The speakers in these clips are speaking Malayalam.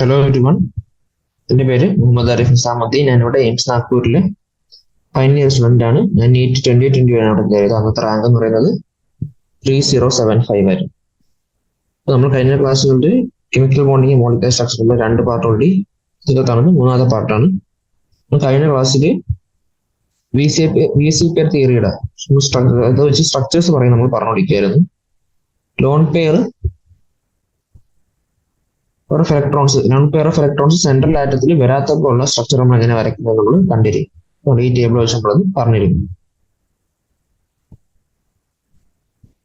ഹലോ എവരിവൺ, എൻ്റെ പേര് മുഹമ്മദ് ആരിഫ് നിസാമുദ്ദീൻ. ഞാനിവിടെ എയിംസ് നാഗ്പൂരിലെ ഫൈനൽ ഇയർ സ്റ്റുഡൻ്റ് ആണ്. ഞാൻ നീറ്റ് 2020 അവിടെ കയറിയത്. അന്നത്തെ റാങ്ക് എന്ന് പറയുന്നത് 3075 ആയിരുന്നു. അപ്പോൾ നമ്മൾ കഴിഞ്ഞ ക്ലാസ്സുകളിൽ കെമിക്കൽ ബോണ്ടിങ് മോളിക്കുലർ സ്ട്രക്ചറിലെ 2 പാർട്ട് ഓൾറെഡി ഇതിനകത്താണ്, മൂന്നാമത്തെ പാർട്ടാണ്. കഴിഞ്ഞ ക്ലാസ്സിൽ VCPR തിയറിയുടെ അത് വെച്ച് സ്ട്രക്ചേഴ്സ് പറയും നമ്മൾ പറഞ്ഞുകൊണ്ടിരിക്കുകയായിരുന്നു. Lone pair of electrons central ആറ്റത്തിൽ വരാത്തപ്പോൾ ഉള്ള സ്ട്രക്ചർ നമ്മൾ എങ്ങനെ വരയ്ക്കുന്നത് നമ്മൾ കണ്ടിരിക്കും. ഈ ടേബിൾ വെച്ച് നമ്മളത് പറഞ്ഞിരിക്കും.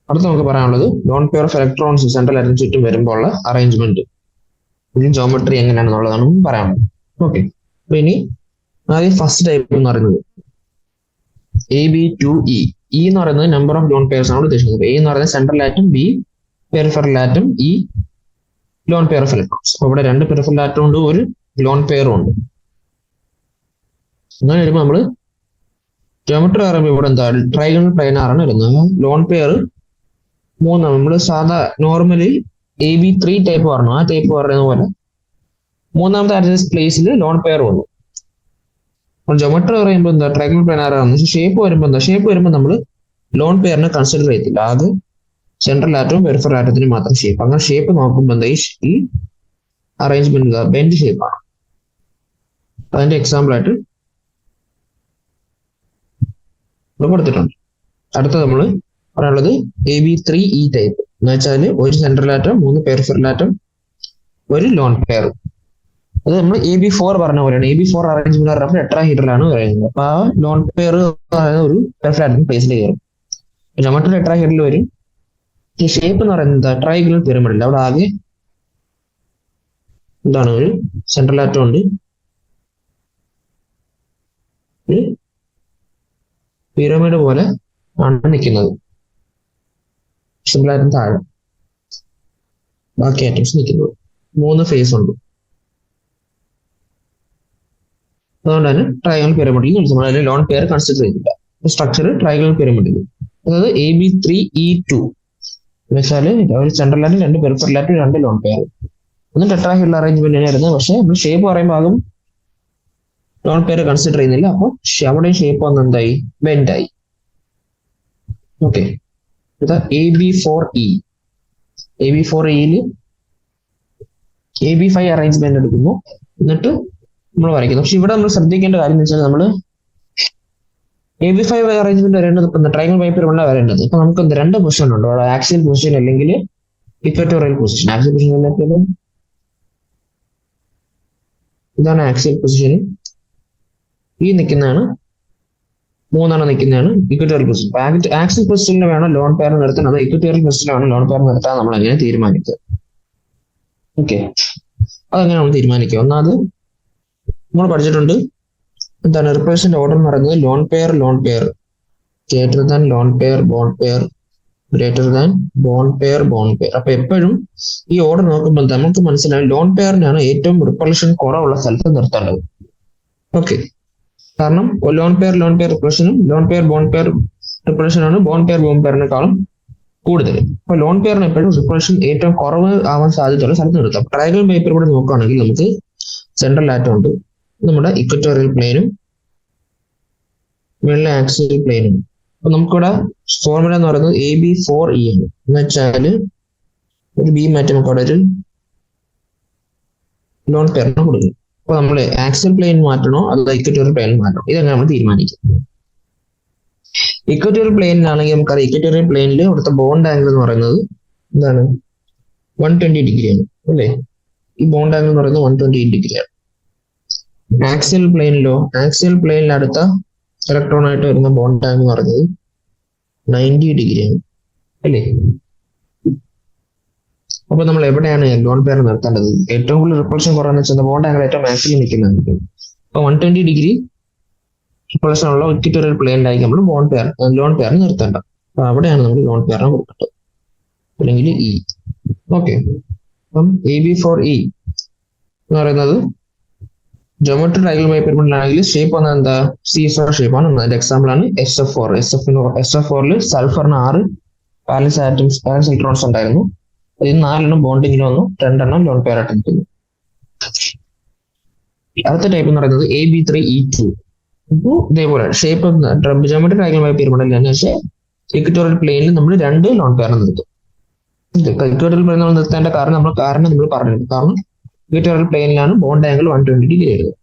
അടുത്ത് നമുക്ക് പറയാനുള്ളത് lone pair of electrons central ആറ്റത്തിന് ചുറ്റും വരുമ്പോൾ ഉള്ള അറേഞ്ച്മെന്റ്, ഇതിന് ജോമെട്രി എങ്ങനെയാണെന്നുള്ളതാണ് പറയാനുള്ളത്. ഓക്കെ, അപ്പൊ ഇനി ആദ്യം ഫസ്റ്റ് ടൈപ്പ് എന്ന് പറയുന്നത് AB2E. E എന്ന് പറയുന്നത് നമ്പർ ഓഫ് ലോൺ പെയർസ് ആണ് ഉദ്ദേശിക്കുന്നത്. A എന്ന് പറയുന്നത് central atom, B peripheral atom, E loan pair of electrons. അപ്പൊ ഇവിടെ 2 പെരിഫറൽ ആറ്റം ഉണ്ട്, ഒരു ലോൺ പെയറും ഉണ്ട്. അങ്ങനെ വരുമ്പോൾ നമ്മള് ജോമെട്രി പറയുമ്പോൾ ഇവിടെ എന്താ ട്രൈഗണൽ പ്ലാനാർ ആണ് വരുന്നത്. ലോൺ പെയർ 3 നമ്മൾ സാധാ നോർമലി AB3 ടൈപ്പ് പറഞ്ഞു, ആ ടൈപ്പ് പറയുന്ന പോലെ മൂന്നാമത്തെ പ്ലേസിൽ ലോൺ പെയർ വന്നു. ജോമെട്രി പറയുമ്പോൾ എന്താ ട്രൈഗണൽ പ്ലാനാർ ആണ്. ഷേപ്പ് വരുമ്പോൾ നമ്മൾ ലോൺ പെയറിനെ കൺസിഡർ ചെയ്യത്തില്ല. അത് സെൻട്രൽ ആറ്റവും പെരിഫറൽ ആറ്റത്തിന് മാത്രം ഷേപ്പ്. അങ്ങനെ ഷേപ്പ് നോക്കുമ്പോൾ എന്താ ഈ അറേഞ്ച്മെന്റ് ബെൻഡ് ഷേപ്പാണ്. അതിന്റെ എക്സാമ്പിൾ ആയിട്ട് കൊടുത്തിട്ടുണ്ട്. അടുത്ത നമ്മൾ പറയാനുള്ളത് AB3E ടൈപ്പ് എന്ന് വെച്ചാൽ ഒരു സെൻട്രൽ ആറ്റം, 3 പെരിഫറൽ ആറ്റം, ഒരു ലോൺ പെയർ. അത് നമ്മൾ AB4 പറഞ്ഞ പോലെയാണ്. AB4 അറേഞ്ച്മെന്റ് ടെട്രാഹീഡ്രലാണ് പറയുന്നത്. അപ്പൊ ആ ലോൺ പെയർ ഒരു പെരിഫറൽ ആറ്റം പ്ലേസിൽ കയറും. മറ്റൊരു ടെട്രാഹീഡ്രൽ വരും. ഈ ഷേപ്പ് എന്ന് പറയുന്നത് ട്രൈഗണൽ പിരമിഡിൽ അവിടെ ആകെ എന്താണ് ഒരു സെൻട്രൽ ആറ്റം ഉണ്ട്, ഒരു പിരമിഡ് പോലെ ആണ് നിൽക്കുന്നത്. സെൻട്രൽ ആറ്റം താഴെ, ബാക്കി ആറ്റംസ് നിൽക്കുന്നത്. 3 ഫേസ് ഉണ്ട്. അതുകൊണ്ടാണ് ട്രൈഗണൽ പിരമിഡിൽ നമ്മൾ അതിൽ ലോൺ പെയർ കൺസിഡർ ചെയ്തില്ല. സ്ട്രക്ചർ ട്രൈഗണൽ പിരമിഡിൽ, അതായത് AB3E2 എന്നുവെച്ചാല് ഒരു സെൻട്രൽ ആറ്റും, 2 പെരിഫറൽ ആറ്റും, 2 ലോൺ പെയർ. ഒന്നും ടെട്രാഹീഡ്രൽ അറേഞ്ച്മെന്റ് ആയിരുന്നു. പക്ഷെ നമ്മൾ ഷേപ്പ് പറയുമ്പോൾ ആകും ലോൺ പെയർ കൺസിഡർ ചെയ്യുന്നില്ല. അപ്പോൾ അവിടെ ഷേപ്പ് വന്ന് എന്തായി, ബെൻഡായി. Okay, AB4E. AB4Eയിൽ AB5 അറേഞ്ച്മെന്റ് എടുക്കുന്നു, എന്നിട്ട് നമ്മൾ വരയ്ക്കുന്നു. പക്ഷെ ഇവിടെ നമ്മൾ ശ്രദ്ധിക്കേണ്ട കാര്യം എന്ന് വെച്ചാൽ നമ്മൾ AB5 അറേഞ്ച്മെന്റ് വരേണ്ടത് ഇപ്പം ട്രൈഗണൽ പിരമിഡിലാണ് വരേണ്ടത്. ഇപ്പൊ നമുക്ക് 2 പൊസിഷൻ ഉണ്ട്, ആക്സിയൽ പൊസിഷൻ അല്ലെങ്കിൽ ഇക്വറ്റോറിയൽ പൊസിഷൻ. ആക്സിയൽ പൊസിഷൻ ഇതാണ് ആക്സിയൽ പൊസിഷൻ. ഈ നിൽക്കുന്നതാണ് 3 നിൽക്കുന്നതാണ് ഇക്വറ്റോറിയൽ പൊസിഷൻ. ആക്സിയൽ പൊസിഷനിൽ വേണം ലോൺ പെയർ നിർത്താൻ, അത് ഇക്വറ്റോറിയൽ പൊസിഷനിലാണ് ലോൺ പെയർ നിർത്താൻ നമ്മൾ എങ്ങനെ തീരുമാനിക്കുക. ഓക്കെ, അതെങ്ങനെ നമ്മൾ തീരുമാനിക്കുക? ഒന്നാമത് നമ്മൾ പഠിച്ചിട്ടുണ്ട് എന്താണ് റിപ്രസന്റ് ഓർഡർ എന്ന് പറയുന്നത് lone pair greater than lone pair bond pair greater than bond pair. അപ്പൊ എപ്പോഴും ഈ ഓർഡർ നോക്കുമ്പോൾ നമുക്ക് മനസ്സിലാവും ലോൺ പെയറിനാണ് ഏറ്റവും റിപ്പൾഷൻ കുറവുള്ള സ്ഥലത്ത് നിർത്തേണ്ടത്. ഓക്കെ, കാരണം ലോൺ പെയർ റിപ്പൾഷനും ലോൺ പെയർ ബോണ്ട് പെയർ റിപ്പൾഷനാണ് ബോണ്ട് പെയറിനേക്കാളും കൂടുതൽ. അപ്പൊ ലോൺ പെയറിന് എപ്പോഴും റിപ്പൾഷൻ ഏറ്റവും കുറവ് ആവാൻ സാധ്യതയുള്ള സ്ഥലത്ത് നിർത്താം. ട്രൈഗണൽ പേപ്പർ കൂടെ നോക്കുകയാണെങ്കിൽ നമുക്ക് സെൻട്രൽ ആറ്റം ഉണ്ട്, നമ്മുടെ ഇക്വറ്റോറിയൽ പ്ലെയിനും വെള്ള ആക്സിയൽ പ്ലെയിനും. അപ്പൊ നമുക്കിവിടെ ഫോർമുല എന്ന് പറയുന്നത് AB4E ആണ്. എന്ന് വെച്ചാല് ഒരു ബി മാറ്റി നമുക്ക് അവിടെ ഒരു ലോൺ പെയറിന് കൊടുക്കും. അപ്പൊ നമ്മൾ ആക്സിയൽ പ്ലെയിൻ മാറ്റണോ അതോ ഇക്വറ്റോറിയൽ പ്ലെയിൻ മാറ്റണോ, ഇതങ്ങനെ നമ്മൾ തീരുമാനിക്കും. ഇക്വറ്റോറിയൽ പ്ലെയിനിലാണെങ്കിൽ നമുക്കറിയാം ഇക്വറ്റോറിയൽ പ്ലെയിനിൽ ഇവിടുത്തെ ബോണ്ട് ആംഗിൾ എന്ന് പറയുന്നത് എന്താണ് 120 ഡിഗ്രിയാണ് അല്ലേ. ഈ ബോണ്ട് ആംഗിൾ എന്ന് പറയുന്നത് 128 ഡിഗ്രിയാണ്. ആക്സിയൽ പ്ലെയിനിൽ അടുത്ത ഇലക്ട്രോൺ ആയിട്ട് വരുന്ന ബോണ്ട് ആംഗിൾ എന്ന് പറയുന്നത് 90 ഡിഗ്രിയാണ് അല്ലേ. അപ്പൊ നമ്മൾ എവിടെയാണ് ലോൺ പെയർ നിർത്തേണ്ടത്? ഏറ്റവും കൂടുതൽ റിപ്പൾഷൻ കുറവെന്ന് വെച്ചാൽ ബോണ്ട് ആംഗിൾ ഏറ്റവും മാക്സിമം നിൽക്കുന്നത്. അപ്പൊ 120 ഡിഗ്രി റിപ്പൾഷൻ ഉള്ള ഇക്വറ്റോറിയൽ പ്ലെയിനിലായിരിക്കും നമ്മൾ ലോൺ പെയർ നിർത്തേണ്ടത്. അപ്പൊ അവിടെയാണ് നമ്മൾ ലോൺ പെയറിനെ കൊടുക്കേണ്ടത്, അല്ലെങ്കിൽ E. ഓക്കെ, അപ്പം AB4E എന്ന് പറയുന്നത് ജോമെട്രി ട്രൈഗണൽ പിരമിഡിലാണെങ്കിൽ ഷേപ്പ് വന്നത് എന്താ, സീസോർ ഷേപ്പാണ്. അതിന്റെ എക്സാമ്പിൾ ആണ് SF4. SF4ൽ സൾഫറിന് 6 ബാലൻസ് ഇലക്ട്രോൺസ് ഉണ്ടായിരുന്നു. അതിൽ 4 ബോണ്ടിങ്ങിൽ വന്നു, 2 ലോൺ പെയർ ആയിട്ട് നിൽക്കുന്നു. അടുത്ത ടൈപ്പ് എന്ന് പറയുന്നത് AB3E2. ഇപ്പോൾ ഇതേപോലെ ഷേപ്പ് ജോമെട്രി ഡയഗ്രാമായ പിരമിഡൽ തന്നെ, പക്ഷേ ഇക്വറ്റോറിയൽ പ്ലെയിനിൽ നമ്മൾ രണ്ട് ലോൺ പെയർ നിർത്തും. ഇക്വറ്റോറിയൽ പ്ലെയിൻ നമ്മൾ നിർത്തേണ്ട കാരണം നമ്മൾ പറഞ്ഞിരുന്നു. കാരണം ഇക്വറ്റോറിയൽ പ്ലെയിനിലാണ് ബോണ്ട് ആംഗിൾ 120 ഡിഗ്രി വരുന്നത്.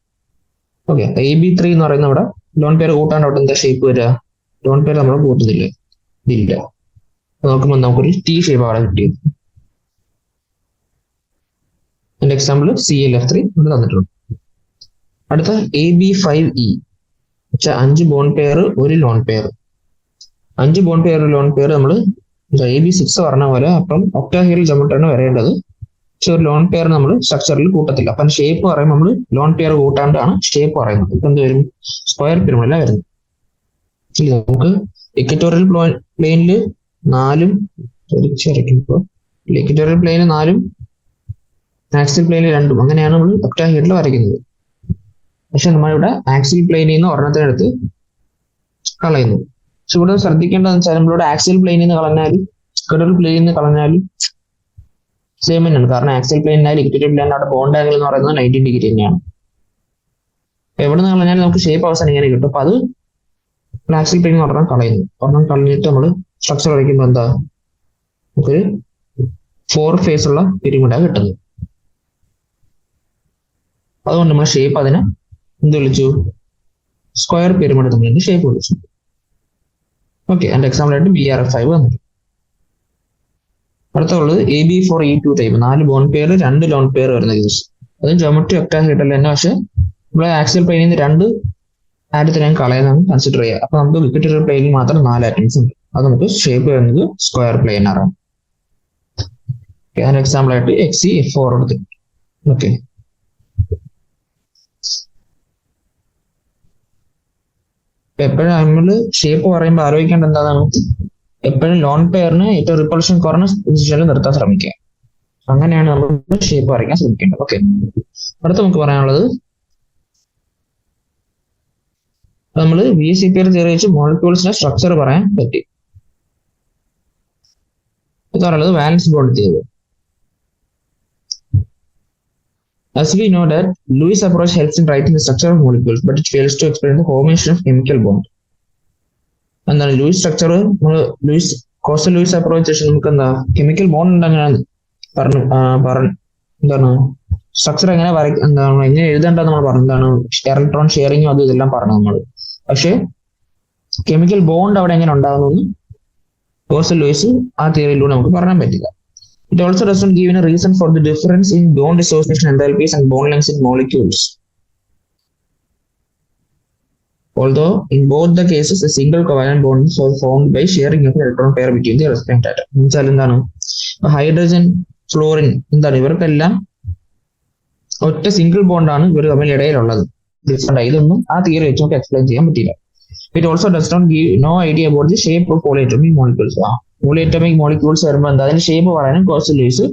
ഓക്കെ, AB3 എന്ന് പറയുന്ന അവിടെ ലോൺ പെയർ കൂട്ടാണ്ട് അവിടെ എന്താ ഷേപ്പ് വരിക? ലോൺ പെയർ നമ്മൾ കൂട്ടുന്നില്ല, ഇല്ല. നോക്കുമ്പോൾ നമുക്കൊരു T ഷേപ്പ് അവിടെ കിട്ടിയത്. എന്റെ എക്സാമ്പിൾ ClF3 ഇവിടെ തന്നിട്ടുണ്ട്. അടുത്ത AB5E, 5 ബോണ്ട് പെയർ ഒരു ലോൺ പെയർ. 5 ബോണ്ട് പെയർ ഒരു ലോൺ പെയർ നമ്മൾ AB6 പറഞ്ഞ പോലെ അപ്പം ഒക്ടാഹെഡ്രൽ ജോമെട്രിയാണ് വരേണ്ടത്. പക്ഷെ ഒരു ലോൺ പെയർ നമ്മൾ സ്ട്രക്ചറിൽ കൂട്ടത്തില്ല. അപ്പം ഷേപ്പ് പറയുമ്പോൾ നമ്മൾ ലോൺ പെയർ കൂട്ടാണ്ടാണ് ഷേപ്പ് പറയുന്നത്. ഇപ്പൊ എന്ത് വരും? സ്ക്വയർ പിരമിഡല്ല വരുന്നത്. നമുക്ക് ഇക്വറ്റോറിയൽ പ്ലെയിനിൽ 4 ഇക്വറ്റോറിയൽ പ്ലെയിനിൽ 4 ആക്സിൽ പ്ലെയിനിൽ 2 അങ്ങനെയാണ് നമ്മൾ ഒക്ടാഹെഡ്രൽ വരയ്ക്കുന്നത്. പക്ഷെ നമ്മളിവിടെ ആക്സിൽ പ്ലെയിനിൽ നിന്ന് ഒരെണ്ണത്തിനെടുത്ത് കളയുന്നു. പക്ഷെ ഇവിടെ ശ്രദ്ധിക്കേണ്ടതെന്ന് വെച്ചാൽ നമ്മളിവിടെ ആക്സിൽ പ്ലെയിനിൽ നിന്ന് കളഞ്ഞാലും ഇക്വറ്റോറിയൽ പ്ലെയിനിൽ നിന്ന് കളഞ്ഞാലും സെയിം തന്നെയാണ്. കാരണം ആക്സിൽ പ്ലെയിനായാലും ഇക്വറ്റോറിയൽ പ്ലെയിനിൽ അവിടെ ബോണ്ട് ആംഗിൾ എന്ന് പറയുന്നത് 90 ഡിഗ്രി തന്നെയാണ്. എവിടെ നിന്ന് കളഞ്ഞാലും നമുക്ക് ഷേപ്പ് അവസാനം ഇങ്ങനെ കിട്ടും. അപ്പൊ അത് ആക്സിൽ പ്ലെയിൻ ഒരെണ്ണം കളയുന്നു. ഒരെണ്ണം കളഞ്ഞിട്ട് നമ്മൾ സ്ട്രക്ചർ വരയ്ക്കുമ്പോൾ എന്താ, നമുക്കൊരു 4 ഫേസ് ഉള്ള പിരമിഡാണ് കിട്ടുന്നത്. അതുകൊണ്ട് നമ്മൾ ഷേപ്പ് അതിനെ എന്ത് വിളിച്ചു? സ്ക്വയർ പിരമിഡ് നമ്മൾ ഷേപ്പ് വിളിച്ചു. ഓക്കെ, എന്റെ എക്സാമ്പിൾ ആയിട്ട് BRF5 വന്നിട്ട്. അടുത്തുള്ളത് AB4E2 type, 4 bond pair 2 lone pair വരുന്ന കേസ്. അതും ജോമെട്രി ഒക്ടാഹെഡ്രൽ തന്നെ, പക്ഷെ ഇവിടെ ആക്സിൽ പ്ലെയിനിൽ നിന്ന് 2 ആറ്റത്തിനെ കളയുന്നതാണ് കൺസിഡർ ചെയ്യുക. അപ്പൊ നമുക്ക് ഇക്വറ്റോറിയൽ പ്ലെയിനിൽ മാത്രം 4 ആറ്റംസ് ഉണ്ട്. അത് നമുക്ക് ഷേപ്പ് വരുന്നത് സ്ക്വയർ പ്ലെയിനാണ്. അതിന്റെ എക്സാമ്പിൾ ആയിട്ട് XeF4 എടുത്തിട്ടുണ്ട്. ഓക്കെ, എപ്പോഴും നമ്മൾ ഷേപ്പ് പറയുമ്പോൾ ആലോചിക്കേണ്ട എന്താണ്, എപ്പോഴും ലോൺ പെയറിന് ഏറ്റവും റിപ്പൾഷൻ കുറഞ്ഞ പൊസിഷനിൽ നിർത്താൻ ശ്രമിക്കുക. അങ്ങനെയാണ് നമ്മൾ ഷേപ്പ് വരയ്ക്കാൻ ശ്രമിക്കേണ്ടത്. ഓക്കെ, അടുത്ത നമുക്ക് പറയാനുള്ളത് നമ്മൾ VSEPR തിയറി വെച്ച് മോളിക്യൂൾസിന്റെ സ്ട്രക്ചർ പറയാൻ പറ്റി. ഇത് പറയുന്നത് valence bond theory. As we know that Lewis approach helps in writing the structure of molecules, but it fails to explain the formation of chemical bond. എന്താണ് Lewis structure? Lewis Kossel Lewis approach നമുക്ക് എന്താ കെമിക്കൽ ബോണ്ട് ഉണ്ടെന്നാണ് എന്താണ് സ്ട്രക്ചർ എങ്ങനെ എന്താണ് എങ്ങനെ എഴുതേണ്ടത് നമ്മൾ പറഞ്ഞു. എന്താണ് ഇലക്ട്രോൺ ഷെയറിങ്ങും അതും ഇതെല്ലാം പറഞ്ഞു നമ്മൾ. പക്ഷെ കെമിക്കൽ ബോണ്ട് അവിടെ എങ്ങനെ ഉണ്ടാകുന്നു കോസ്റ്റൽ ലൂയിസ് ആ തിയറിയിലൂടെ നമുക്ക് പറയാൻ പറ്റില്ല. It also doesn't give a reason for the difference in bond dissociation enthalpies and bond lengths in molecules. Although in both the cases a single covalent bond is formed by sharing of electron pair between the respective atom. എന്നുവെച്ചാൽ എന്താണ്, ഹൈഡ്രജൻ ഫ്ലോറിൻ എന്താണ് ഇവർക്കെല്ലാം ഒറ്റ സിംഗിൾ ബോണ്ടാണ് ഇവർ തമ്മിൽ ഇടയിലുള്ളത്. ഡിഫറെന്റ് ഇതൊന്നും ആ തിയറി വെച്ച് നമുക്ക് എക്സ്പ്ലെയിൻ ചെയ്യാൻ പറ്റില്ല. It also does not give no idea about the shape of polyatomic molecules. Polyatomic molecules വരുമ്പോൾ എന്താ അതിന്റെ ഷേപ്പ് പറയാനും കോസ്റ്റൽ ലൂയിസ്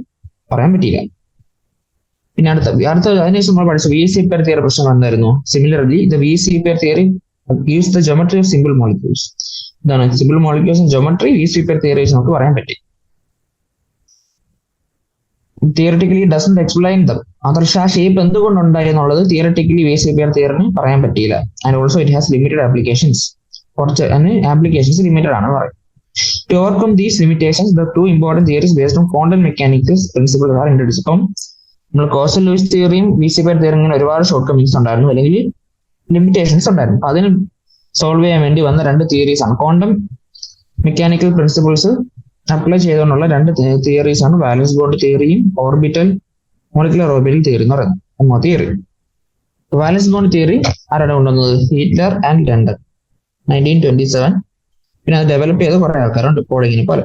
പറയാൻ പറ്റില്ല. പിന്നെ അടുത്ത അതിനുശേഷം നമ്മൾ പഠിച്ച VSEPR തിയറി പ്രശ്നം എന്തായിരുന്നു? Similarly the VSEPR theory gives the geometry of simple molecules. ഇതാണ് simple molecules geometry VSEPR theory വെച്ച് നമുക്ക് പറയാൻ പറ്റി. Theoretically doesn't explain them. അതർശ ആ ഷേപ്പ് എന്തുകൊണ്ടുണ്ടായി എന്നുള്ളത് തിയറിറ്റിക്കലി VSEPR തിയറിന് പറയാൻ പറ്റിയില്ല. And also it has limited applications. കുറച്ച് ആപ്ലിക്കേഷൻസ് ലിമിറ്റഡ് ആണ് പറയുന്നത്. To overcome these limitations, the two important theories based on quantum mechanics principles are introduced. അപ്പം നമ്മൾ കോസ്റ്റൽ ലൂയിസ് തിയറിയും VSEPR തിയറിയും ഇങ്ങനെ ഒരുപാട് ഷോർട്ട് കമ്മിങ്സ് ഉണ്ടായിരുന്നു, അല്ലെങ്കിൽ ലിമിറ്റേഷൻസ് ഉണ്ടായിരുന്നു. അപ്പൊ അതിന് സോൾവ് ചെയ്യാൻ വേണ്ടി വന്ന 2 തിയറീസ് ആണ്. ക്വാണ്ടം മെക്കാനിക്കൽ പ്രിൻസിപ്പിൾസ് അപ്ലൈ ചെയ്തുകൊണ്ടുള്ള 2 തിയറീസ് ആണ് വാലൻസ് ബോണ്ട് തിയറിയും മോളിക്കുലർ ഓർബിറ്റൽ തിയറി എന്ന് പറയുന്നത്. തിയറി വാലൻസ് ബോണ്ട് തിയറി ആരാണ് കൊണ്ടുവന്നത്? Hitler and London 1927. പിന്നെ അത് ഡെവലപ്പ് ചെയ്ത കുറെ ആൾക്കാരുണ്ട് പോളിങ്ങിനെ പോലെ.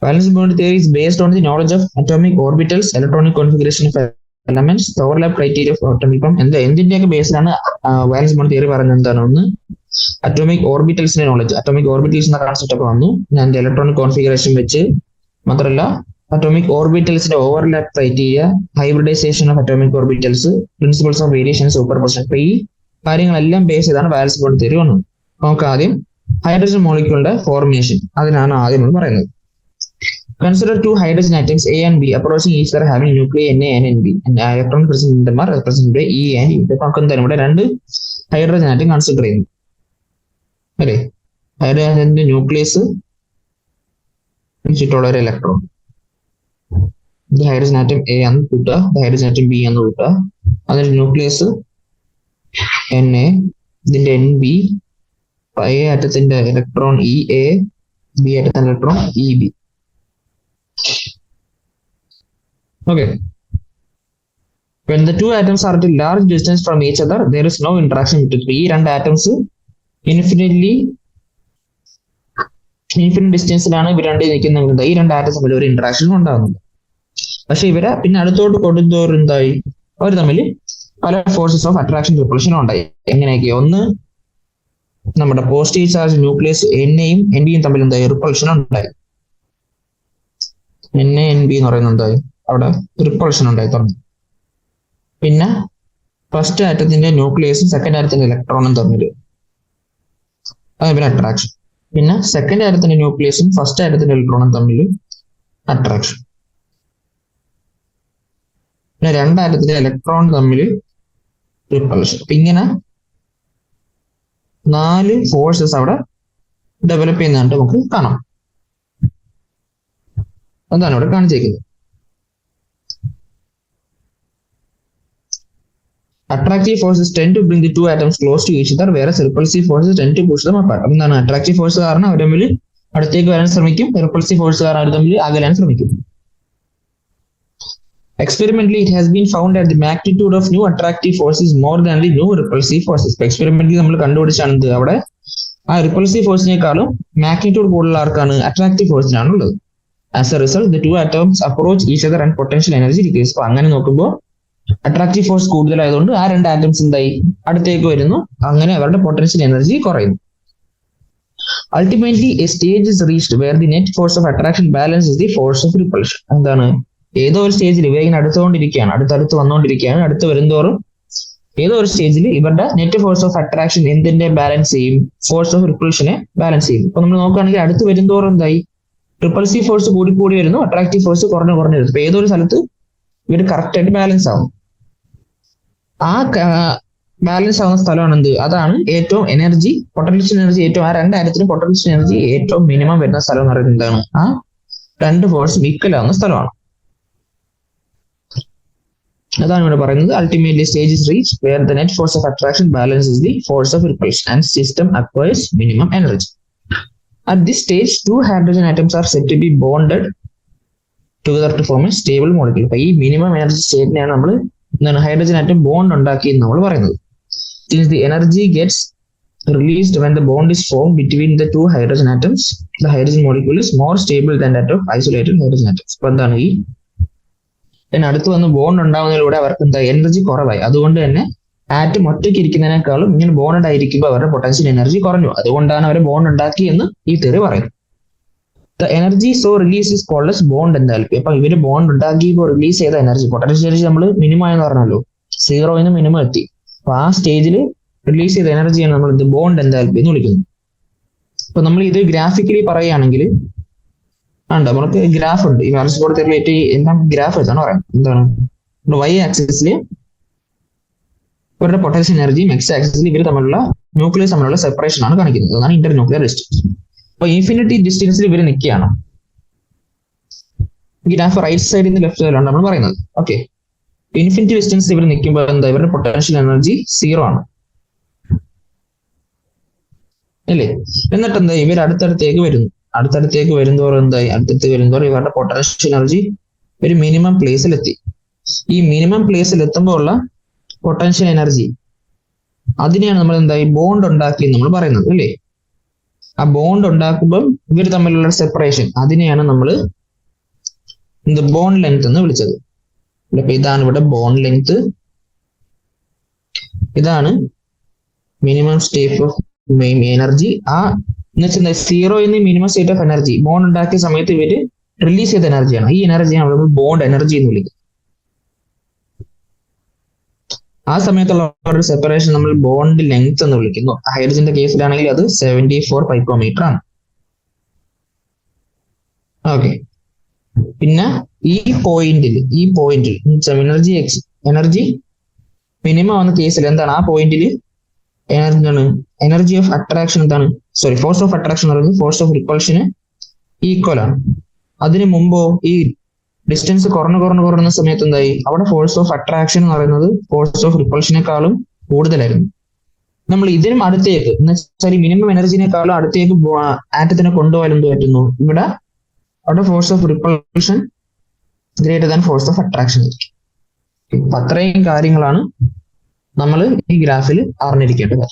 Valence bond theory is based on the knowledge of atomic orbitals, electronic configuration of elements, the overlap criteria of atomic bomb. എന്തിന്റെയൊക്കെ ബേസിലാണ് വാലൻസ് ബോണ്ട് തിയറി പറയുന്നത്? എന്താണ്? ഒന്ന് അറ്റോമിക് ഓർബിറ്റൽസിന്റെ നോളജ്, അറ്റോമിക് ഓർബിറ്റൽസ് എന്ന കോൺസെപ്റ്റ് ഒക്കെ വന്നു. ഞാൻ ഇലക്ട്രോണിക് കോൺഫിഗറേഷൻ വെച്ച് മാത്രമല്ല atomic orbitals overlap criteria, hybridization of atomic orbitals, principles of radiation superposition. ഈ കാര്യങ്ങളെല്ലാം ബേസ് ചെയ്താണ് വാലൻസ് ബോണ്ട് തിയറി വന്നത്. നമുക്ക് ആദ്യം ഹൈഡ്രജൻ മോളിക്യൂളിന്റെ ഫോർമേഷൻ, അതിനാണ് ആദ്യം നമ്മൾ പറയുന്നത്. Consider two hydrogen atoms A and B approaching each other having nuclei Na and Nb. And electron present in them are represented by E and E. ഇപ്പൊ നമുക്ക് ഇവിടെ രണ്ട് ഹൈഡ്രജൻ ആറ്റം കൺസിഡർ ചെയ്യുന്നു അല്ലേ. ഹൈഡ്രജന്റെ ന്യൂക്ലിയസ് ചുറ്റുള്ള ഒരു ഇലക്ട്രോൺ. ഇത് ഹൈഡ്രജൻ ആറ്റം എ എന്ന് കൂട്ടുക, ഹൈഡ്രജൻ ആറ്റം ബി എന്ന് കൂട്ടുക. അതിന്റെ ന്യൂക്ലിയസ് Na, ഇതിന്റെ Nb, എ ആറ്റത്തിന്റെ ഇലക്ട്രോൺ Ea, ബി ആറ്റത്തിന്റെ electron Eb. Okay. When the two atoms are at a large distance from each other, there is no interaction between ഈ രണ്ട് ആറ്റംസ് ഇൻഫിനിറ്റ് ഡിസ്റ്റൻസിലാണ് ഇവർ രണ്ട് നിൽക്കുന്നത്. ഈ രണ്ട് ആറ്റംസ് തമ്മിൽ ഒരു ഇന്ററാക്ഷനും ഉണ്ടാകുന്നുണ്ട്. പക്ഷെ ഇവരെ പിന്നെ അടുത്തോട്ട് കൊടുത്തോറും എന്തായി, അവർ തമ്മിൽ പല ഫോഴ്സസ് ഓഫ് അട്രാക്ഷൻ റിപ്പൾഷനും ഉണ്ടായി. എങ്ങനെയൊക്കെ? ഒന്ന്, നമ്മുടെ പോസിറ്റീവ് ചാർജ് ന്യൂക്ലിയസ് എന്നെയും എൻബിയും തമ്മിൽ എന്തായി, റിപ്പൾഷൻ ഉണ്ടായി. Na NB എന്ന് പറയുന്നത് എന്തായി, അവിടെ റിപ്പൾഷൻ ഉണ്ടായി തുടങ്ങി. പിന്നെ ഫസ്റ്റ് ആറ്റത്തിന്റെ ന്യൂക്ലിയസും സെക്കൻഡ് ആറ്റത്തിന്റെ ഇലക്ട്രോണും തമ്മിൽ പിന്നെ അട്രാക്ഷൻ. പിന്നെ സെക്കൻഡ് ആറ്റത്തിന്റെ ന്യൂക്ലിയസും ഫസ്റ്റ് ആറ്റത്തിന്റെ ഇലക്ട്രോണും തമ്മിൽ അട്രാക്ഷൻ. പിന്നെ രണ്ടാറ്റത്തിന്റെ ഇലക്ട്രോൺ തമ്മിൽ റിപ്പൾഷൻ. അപ്പൊ ഇങ്ങനെ 4 ഫോഴ്സസ് അവിടെ ഡെവലപ്പ് ചെയ്യുന്നതായിട്ട് നമുക്ക് കാണാം. അതാണ് ഇവിടെ കാണിച്ചേക്കുന്നത്. Attractive forces tend to bring the two atoms close to each other, whereas repulsive forces tend to push them apart. എന്താണ്? അട്രാക്റ്റീവ് ഫോഴ്സ് കാരണം അവർ തമ്മിൽ അടുത്തേക്ക് വരാൻ ശ്രമിക്കും, റിപ്പൾസീവ് ഫോഴ്സ് കാരണം അവർ തമ്മിൽ അകലാൻ ശ്രമിക്കും. Experimentally, it has been found that the magnitude of new attractive force is more than the new repulsive forces. Experimentally നമ്മൾ കണ്ടുപിടിച്ചാണ് അവിടെ ആ റിപ്പൾസീവ് ഫോഴ്സിനേക്കാളും മാഗ്നിറ്റ്യൂഡ് കൂടുതൽ ആർക്കാണ്? Attractive ഫോഴ്സിനാണുള്ളത്. As a result, the two atoms approach each other and potential energy decreases. അപ്പൊ അങ്ങനെ നോക്കുമ്പോൾ അട്രാക്റ്റീവ് ഫോഴ്സ് കൂടുതലായതുകൊണ്ട് ആ രണ്ട് ആറ്റംസ് എന്തായി, അടുത്തേക്ക് വരുന്നു. അങ്ങനെ അവരുടെ പൊട്ടൻഷ്യൽ എനർജി കുറയുന്നു. Ultimately, a stage is reached where the net force of attraction balances the force of repulsion. എന്താണ്? ഏതോ ഒരു സ്റ്റേജിൽ ഇവരിങ്ങനെ അടുത്തുകൊണ്ടിരിക്കുകയാണ്, അടുത്തടുത്ത് വന്നുകൊണ്ടിരിക്കുകയാണ്. അടുത്ത് വരുന്തോറും ഏതോ ഒരു സ്റ്റേജിൽ ഇവരുടെ നെറ്റ് ഫോഴ്സ് ഓഫ് അട്രാക്ഷൻ എന്തിന്റെ ബാലൻസ് ചെയ്യും? ഫോഴ്സ് ഓഫ് റിപ്പൾഷനെ ബാലൻസ് ചെയ്യും. ഇപ്പൊ നമ്മൾ നോക്കുകയാണെങ്കിൽ അടുത്ത് വരുന്തോറും എന്തായി, റിപ്പൾസീവ് ഫോഴ്സ് കൂടി വരുന്നു, അട്രാക്റ്റീവ് ഫോഴ്സ് കുറഞ്ഞു വരുന്നു. ഇപ്പൊ ഏതൊരു സ്ഥലത്ത് ഇവർ കറക്റ്റ് ആയിട്ട് ബാലൻസ് ആവും. ആ ബാലൻസ് ആവുന്ന സ്ഥലമാണ് എന്ത്? അതാണ് ഏറ്റവും എനർജി, പൊട്ടൻഷ്യൽ എനർജി ഏറ്റവും, ആ രണ്ട് ആറ്റത്തിനും പൊട്ടൻഷ്യൽ എനർജി ഏറ്റവും മിനിമം വരുന്ന സ്ഥലം എന്ന് പറയുന്നത് എന്താണ്? ആ രണ്ട് ഫോഴ്സും ഈക്വൽ ആവുന്ന സ്ഥലമാണ്. അതാണ് ഇവിടെ പറയുന്നത്. Ultimately stage is reach where the net force of attraction balances the force of repulsion and system acquires minimum energy. At this stage, two hydrogen atoms are said to be bonded together to form a stable molecule. അപ്പൊ ഈ മിനിമം എനർജി സ്റ്റേറ്റിനെയാണ് നമ്മൾ എന്താണ് ഹൈഡ്രജൻ ആറ്റം ബോണ്ട് ഉണ്ടാക്കി എന്ന് നമ്മൾ പറയുന്നത്. Since the energy gets released when the bond is formed between the two hydrogen atoms, the hydrogen molecule is more stable than that of isolated hydrogen atoms. അപ്പൊ എന്താണ് ഈ അടുത്ത് വന്ന് ബോണ്ട് ഉണ്ടാവുന്നതിലൂടെ അവർക്ക് എന്താ എനർജി കുറവായി. അതുകൊണ്ട് തന്നെ ആറ്റം ഒറ്റയ്ക്ക് ഇരിക്കുന്നതിനേക്കാളും ഇങ്ങനെ ബോണ്ട് ആയിരിക്കുമ്പോൾ അവരുടെ പൊട്ടൻഷ്യൽ എനർജി കുറഞ്ഞു. അതുകൊണ്ടാണ് അവർ ബോണ്ട് ഉണ്ടാക്കി എന്ന് ഈ തിയറി പറയുന്നത്. The energy so release is called as bond enthalpy. അപ്പൊ ഇവര് ബോണ്ട് ഉണ്ടാക്കിയപ്പോൾ റിലീസ് ചെയ്ത എനർജി, പൊട്ടൻഷ്യൽ എനർജി നമ്മൾ മിനിമം എന്ന് പറഞ്ഞല്ലോ, 0 മിനിമം എത്തി. അപ്പൊ ആ സ്റ്റേജിൽ റിലീസ് ചെയ്ത എനർജിയാണ് നമ്മൾ ഇത് ബോണ്ട് എൻതാൽപ്പി എന്ന് വിളിക്കുന്നത്. അപ്പൊ നമ്മൾ ഇത് ഗ്രാഫിക്കലി പറയുകയാണെങ്കിൽ നമുക്ക് ഗ്രാഫ് ഉണ്ട്. ഈ വാലൻസ് റിലേറ്റ് എന്താ ഗ്രാഫ് വെച്ചാണ് പറയുന്നത്. എന്താണ്? y ആക്സിസിൽ ഇവരുടെ പൊട്ടൻഷ്യൽ എനർജിയും x ആക്സിസിൽ ഇവർ തമ്മിലുള്ള ന്യൂക്ലിയസ് തമ്മിലുള്ള സെപ്പറേഷൻ ആണ് കാണിക്കുന്നത്. അതാണ് ഇന്റർ ന്യൂക്ലിയർ ഡിസ്റ്റൻസ്. അപ്പൊ ഇൻഫിനിറ്റി ഡിസ്റ്റൻസിൽ ഇവർ നിൽക്കുകയാണ്. ഗ്രാഫ് റൈറ്റ് സൈഡിൽ നിന്ന് ലെഫ്റ്റ് സൈഡിലാണ് നമ്മൾ പറയുന്നത്. ഓക്കെ, ഇൻഫിനിറ്റി ഡിസ്റ്റൻസ് ഇവർ നിൽക്കുമ്പോൾ എന്താ, ഇവരുടെ പൊട്ടൻഷ്യൽ എനർജി 0 ആണ് അല്ലേ. എന്നിട്ട് എന്താ, ഇവർ അടുത്തടുത്തേക്ക് വരുന്നതോറും എന്തായി, അടുത്തടുത്ത് വരുന്നതോറും ഇവരുടെ പൊട്ടൻഷ്യൽ എനർജി ഒരു മിനിമം പ്ലേസിൽ എത്തി. ഈ മിനിമം പ്ലേസിൽ എത്തുമ്പോൾ ഉള്ള പൊട്ടൻഷ്യൽ എനർജി, അതിനെയാണ് നമ്മൾ എന്തായി ബോണ്ട് ഉണ്ടാക്കി നമ്മൾ പറയുന്നത് അല്ലേ. ആ ബോണ്ട് ഉണ്ടാക്കുമ്പോൾ ഇവർ തമ്മിലുള്ള സെപ്പറേഷൻ, അതിനെയാണ് നമ്മൾ ബോണ്ട് ലെങ്ത് എന്ന് വിളിച്ചത്. അപ്പൊ ഇതാണ് ഇവിടെ ബോണ്ട് ലെങ്ത്, ഇതാണ് മിനിമം സ്റ്റേറ്റ് ഓഫ് എനർജി. ആ എന്ന് വെച്ചാൽ 0 minimum state of energy bond ഉണ്ടാക്കിയ സമയത്ത് ഇവര് റിലീസ് ചെയ്ത എനർജിയാണ്. ഈ എനർജിയാണ് നമ്മൾ ബോണ്ട് എനർജി എന്ന് വിളിക്കുന്നത്. ആ സമയത്തുള്ള ഒരു സെപ്പറേഷൻ നമ്മൾ ബോണ്ട് ലെങ്ത് എന്ന് വിളിക്കുന്നു. ഹൈഡ്രജന്റെ കേസിലാണെങ്കിൽ അത് 74 പൈക്കോമീറ്റർ ആണ്. ഓക്കെ, പിന്നെ ഈ പോയിന്റിൽ എനർജി മിനിമം ആവുന്ന കേസിൽ എന്താണ്, ആ പോയിന്റിൽ എന്താണ് എനർജി ഓഫ് അട്രാക്ഷൻ എന്താണ്, സോറി ഫോഴ്സ് ഓഫ് അട്രാക്ഷൻ എന്ന് പറയുന്നത് ഫോഴ്സ് ഓഫ് റിപ്പൾഷന് ഈക്വൽ ആണ്. അതിനു മുമ്പോ ഈ ഡിസ്റ്റൻസ് കുറഞ്ഞ സമയത്ത് എന്തായി, അവിടെ ഫോഴ്സ് ഓഫ് അട്രാക്ഷൻ എന്ന് പറയുന്നത് ഫോഴ്സ് ഓഫ് റിപ്പൾഷനേക്കാളും കൂടുതലായിരുന്നു. നമ്മൾ ഇതിനും അടുത്തേക്ക് എന്ന് വെച്ചാൽ മിനിമം എനർജിനേക്കാളും അടുത്തേക്ക് ആറ്റത്തിനെ കൊണ്ടുപോയാൽ എന്ത് പറ്റുന്നു, ഇവിടെ അവിടെ force of repulsion greater than force of attraction ആയിരിക്കും. അപ്പൊ അത്രയും കാര്യങ്ങളാണ് നമ്മൾ ഈ ഗ്രാഫിൽ അറിഞ്ഞിരിക്കേണ്ടത്.